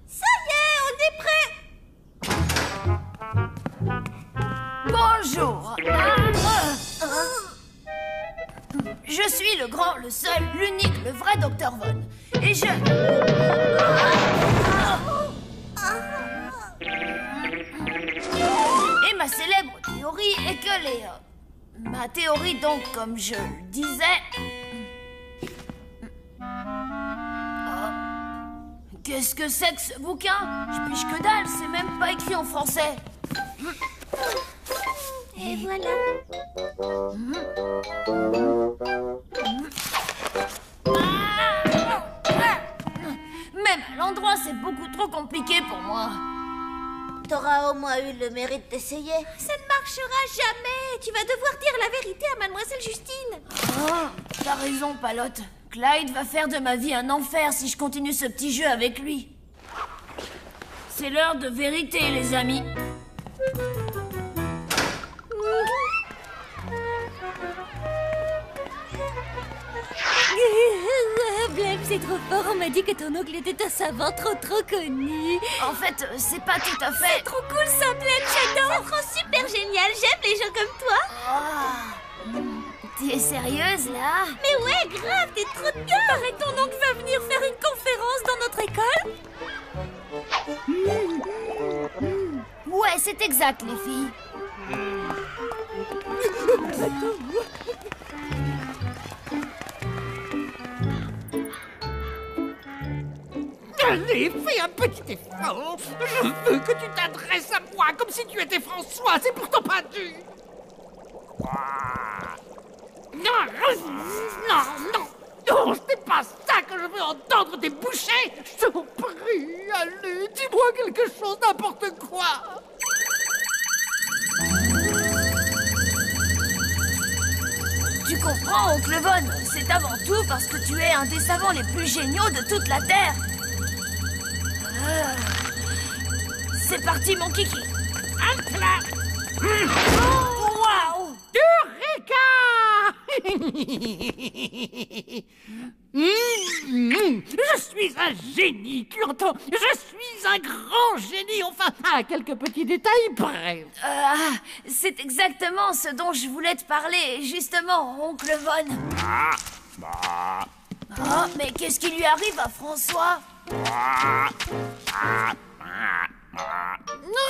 Ça y est, on est prêt. Bonjour. Je suis le grand, le seul, l'unique, le vrai Dr. Von. Et je... Et ma célèbre théorie est que les... Ma théorie donc, comme je le disais... Qu'est-ce que c'est que ce bouquin? Je piche que dalle, c'est même pas écrit en français. Et voilà. Même à l'endroit, c'est beaucoup trop compliqué pour moi. T'auras au moins eu le mérite d'essayer. Ça ne marchera jamais. Tu vas devoir dire la vérité à Mademoiselle Justine. Oh, t'as raison, Palotte. Clyde va faire de ma vie un enfer si je continue ce petit jeu avec lui. C'est l'heure de vérité, les amis. Blême, c'est trop fort. On m'a dit que ton oncle était un savant trop connu. En fait, c'est pas tout à fait... C'est trop cool ça, Blême, j'adore. C'est trop super génial. J'aime les gens comme toi. T'es sérieuse, là? Mais ouais, grave, t'es trop bien. Paraît que ton oncle va venir faire une conférence dans notre école. Ouais, c'est exact, les filles. Allez, fais un petit effort. Je veux que tu t'adresses à moi comme si tu étais François. C'est pourtant pas dû. Non, non, non. Non, ce n'est pas ça que je veux entendre des bouchées. Je t'en prie, allez, dis-moi quelque chose, n'importe quoi. Tu comprends, oncle Von, c'est avant tout parce que tu es un des savants les plus géniaux de toute la Terre. C'est parti, mon kiki. Halte là. Waouh! Eureka! Je suis un génie, tu entends? Je suis un grand génie, enfin, à quelques petits détails près. C'est exactement ce dont je voulais te parler, justement, oncle Von. Oh, mais qu'est-ce qui lui arrive à François? Non,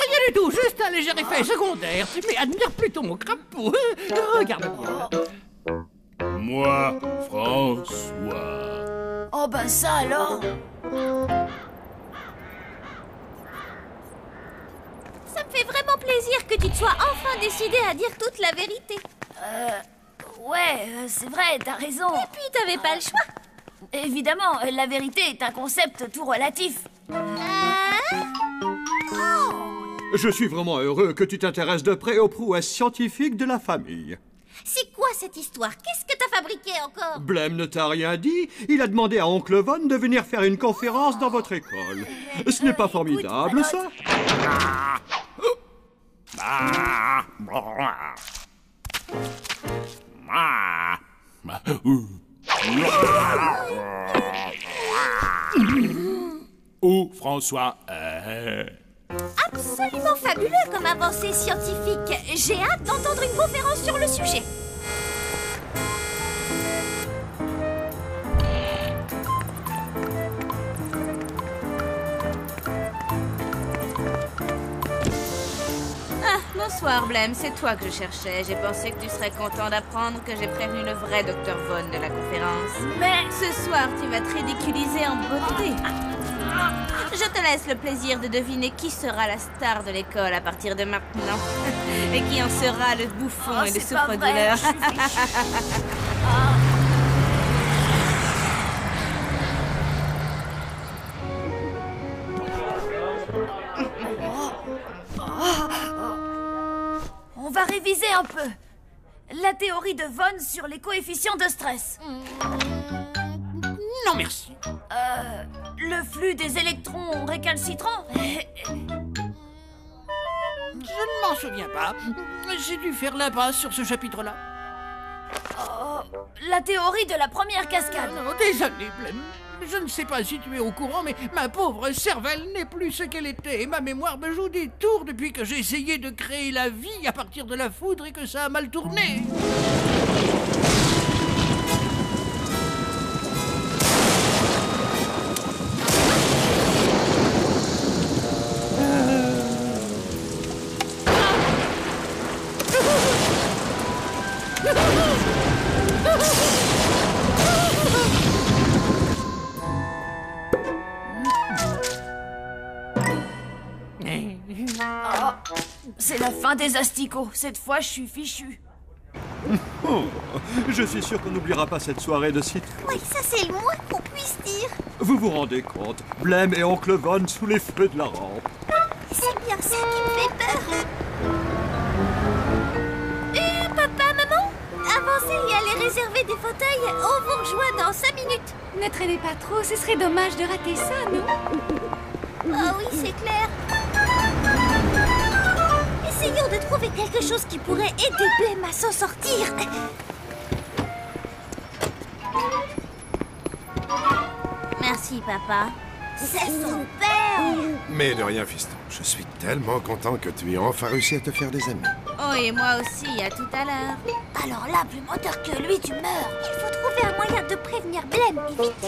rien du tout, juste un léger effet secondaire. Mais admire plutôt mon crapaud. Regarde bien. Moi, François. Oh ben ça alors. Ça me fait vraiment plaisir que tu te sois enfin décidé à dire toute la vérité. Ouais, c'est vrai, t'as raison. Et puis t'avais pas le choix. Évidemment, la vérité est un concept tout relatif. Je suis vraiment heureux que tu t'intéresses de près aux prouesses scientifiques de la famille. C'est quoi cette histoire? Qu'est-ce que t'as fabriqué encore? Blême ne t'a rien dit. Il a demandé à Oncle Von de venir faire une conférence dans votre école. Ce n'est pas formidable, ça? Oh, François. Absolument fabuleux comme avancée scientifique. J'ai hâte d'entendre une conférence sur le sujet. Bonsoir, Blême, c'est toi que je cherchais. J'ai pensé que tu serais content d'apprendre que j'ai prévenu le vrai Dr. Von de la conférence. Mais ce soir, tu vas te ridiculiser en beauté. Je te laisse le plaisir de deviner qui sera la star de l'école à partir de maintenant. Et qui en sera le bouffon et le souffre-douleur. On va réviser un peu. La théorie de Von sur les coefficients de stress. Non, merci. Le flux des électrons récalcitrants. Je ne m'en souviens pas. J'ai dû faire l'impasse sur ce chapitre-là. La théorie de la première cascade. Non, désolé, Blême. Je ne sais pas si tu es au courant, mais ma pauvre cervelle n'est plus ce qu'elle était. Et ma mémoire me joue des tours depuis que j'ai essayé de créer la vie à partir de la foudre et que ça a mal tourné. C'est la fin des asticots. Cette fois, je suis fichu. Oh, je suis sûr qu'on n'oubliera pas cette soirée de site. Oui, ça c'est le moins qu'on puisse dire. Vous vous rendez compte? Blême et Oncle Von sous les feux de la rampe. C'est bien ça qui me fait peur. Papa, maman, avancez et allez réserver des fauteuils. On vous rejoint dans 5 minutes. Ne traînez pas trop, ce serait dommage de rater ça, non? Ah oui, c'est clair. Essayons de trouver quelque chose qui pourrait aider Blême à s'en sortir. Merci, papa. C'est super. Mais de rien, fiston. Je suis tellement content que tu aies enfin réussi à te faire des amis. Oh, et moi aussi, à tout à l'heure. Alors là, plus menteur que lui, tu meurs. Il faut trouver un moyen de prévenir Blême, et vite.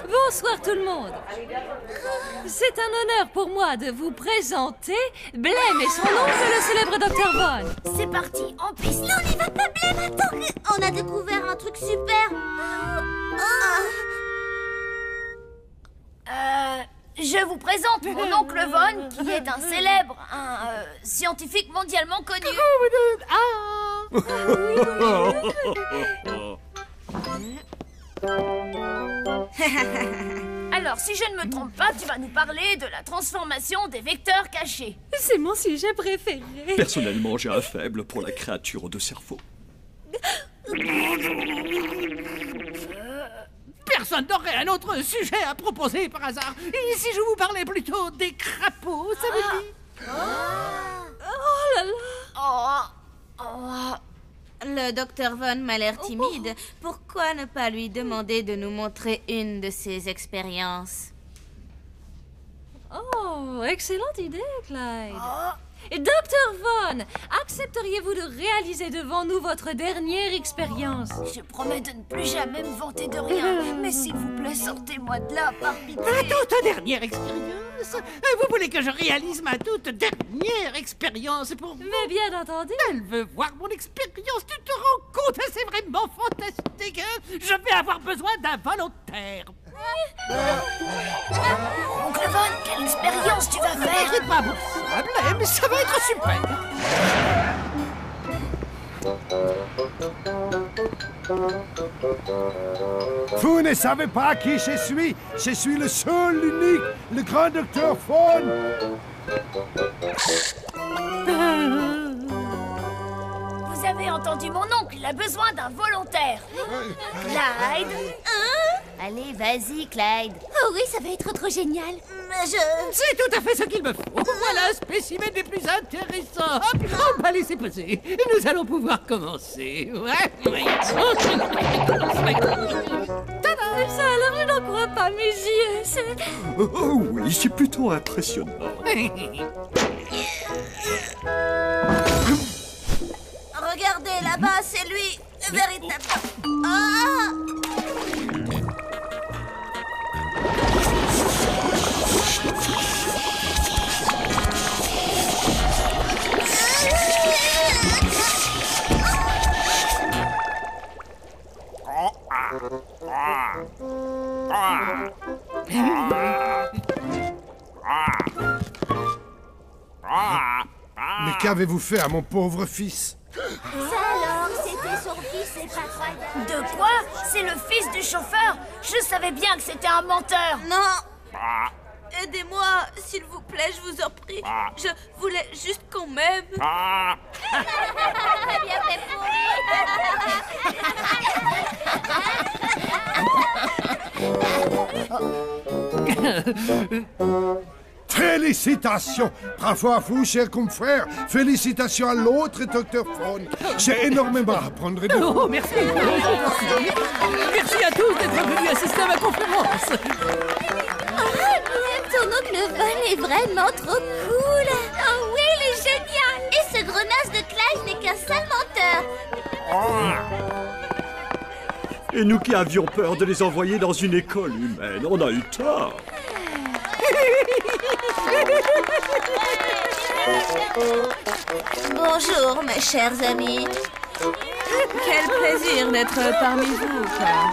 Bonsoir tout le monde. C'est un honneur pour moi de vous présenter Blême et son oncle, le célèbre Dr. Von. C'est parti, en piste. Non, n'y va pas, Blême, attends. On a découvert un truc super. Je vous présente mon oncle Von, qui est un célèbre, scientifique mondialement connu. Alors, si je ne me trompe pas, tu vas nous parler de la transformation des vecteurs cachés. C'est mon sujet préféré. Personnellement, j'ai un faible pour la créature aux deux cerveaux. Personne n'aurait un autre sujet à proposer par hasard. Et si je vous parlais plutôt des crapauds, ça vous dit? Oh là là. Le Dr. Von m'a l'air timide. Pourquoi ne pas lui demander de nous montrer une de ses expériences? Oh, excellente idée, Clyde. Et Dr. Von, accepteriez-vous de réaliser devant nous votre dernière expérience? Je promets de ne plus jamais me vanter de rien. Mais s'il vous plaît, sortez-moi de là, par pitié. Ma toute dernière expérience? Vous voulez que je réalise ma toute dernière expérience pour vous? Mais bien entendu. Elle veut voir mon expérience, tu te rends compte? C'est vraiment fantastique. Je vais avoir besoin d'un volontaire. Oncle Von, quelle expérience tu vas faire? C'est pas pour ça, Blême, ça va être super. Vous ne savez pas qui je suis? Je suis le seul, l'unique, le grand docteur Faune. Vous avez entendu mon oncle, il a besoin d'un volontaire. Clyde. Allez, vas-y, Clyde. Oh oui, ça va être trop génial. Mais C'est tout à fait ce qu'il me faut. Voilà un spécimen des plus intéressants. Hop, on va laisser passer. Nous allons pouvoir commencer. Ouais. Ça alors, je n'en crois pas mes yeux. Oh oui, c'est plutôt impressionnant. regardez, là-bas, c'est lui, véritablement. Ah! Mais qu'avez-vous fait à mon pauvre fils? Ça alors, c'était son fils, c'est pas croyable. De quoi? C'est le fils du chauffeur? Je savais bien que c'était un menteur. Non. Aidez-moi, s'il vous plaît, je vous en prie. Je voulais juste qu'on m'aime. Bien fait pour Félicitations! Bravo à vous, cher confrère. Félicitations à l'autre docteur Faune. J'ai énormément à apprendre de vous. Oh, merci. Merci à tous d'être venus assister à ma conférence. Ton oncle Von est vraiment trop cool. Oh oui, il est génial. Et ce grenasse de Clyde n'est qu'un sale menteur. Et nous qui avions peur de les envoyer dans une école humaine, on a eu tort. Bonjour, mes chers amis. Quel plaisir d'être parmi vous, quoi.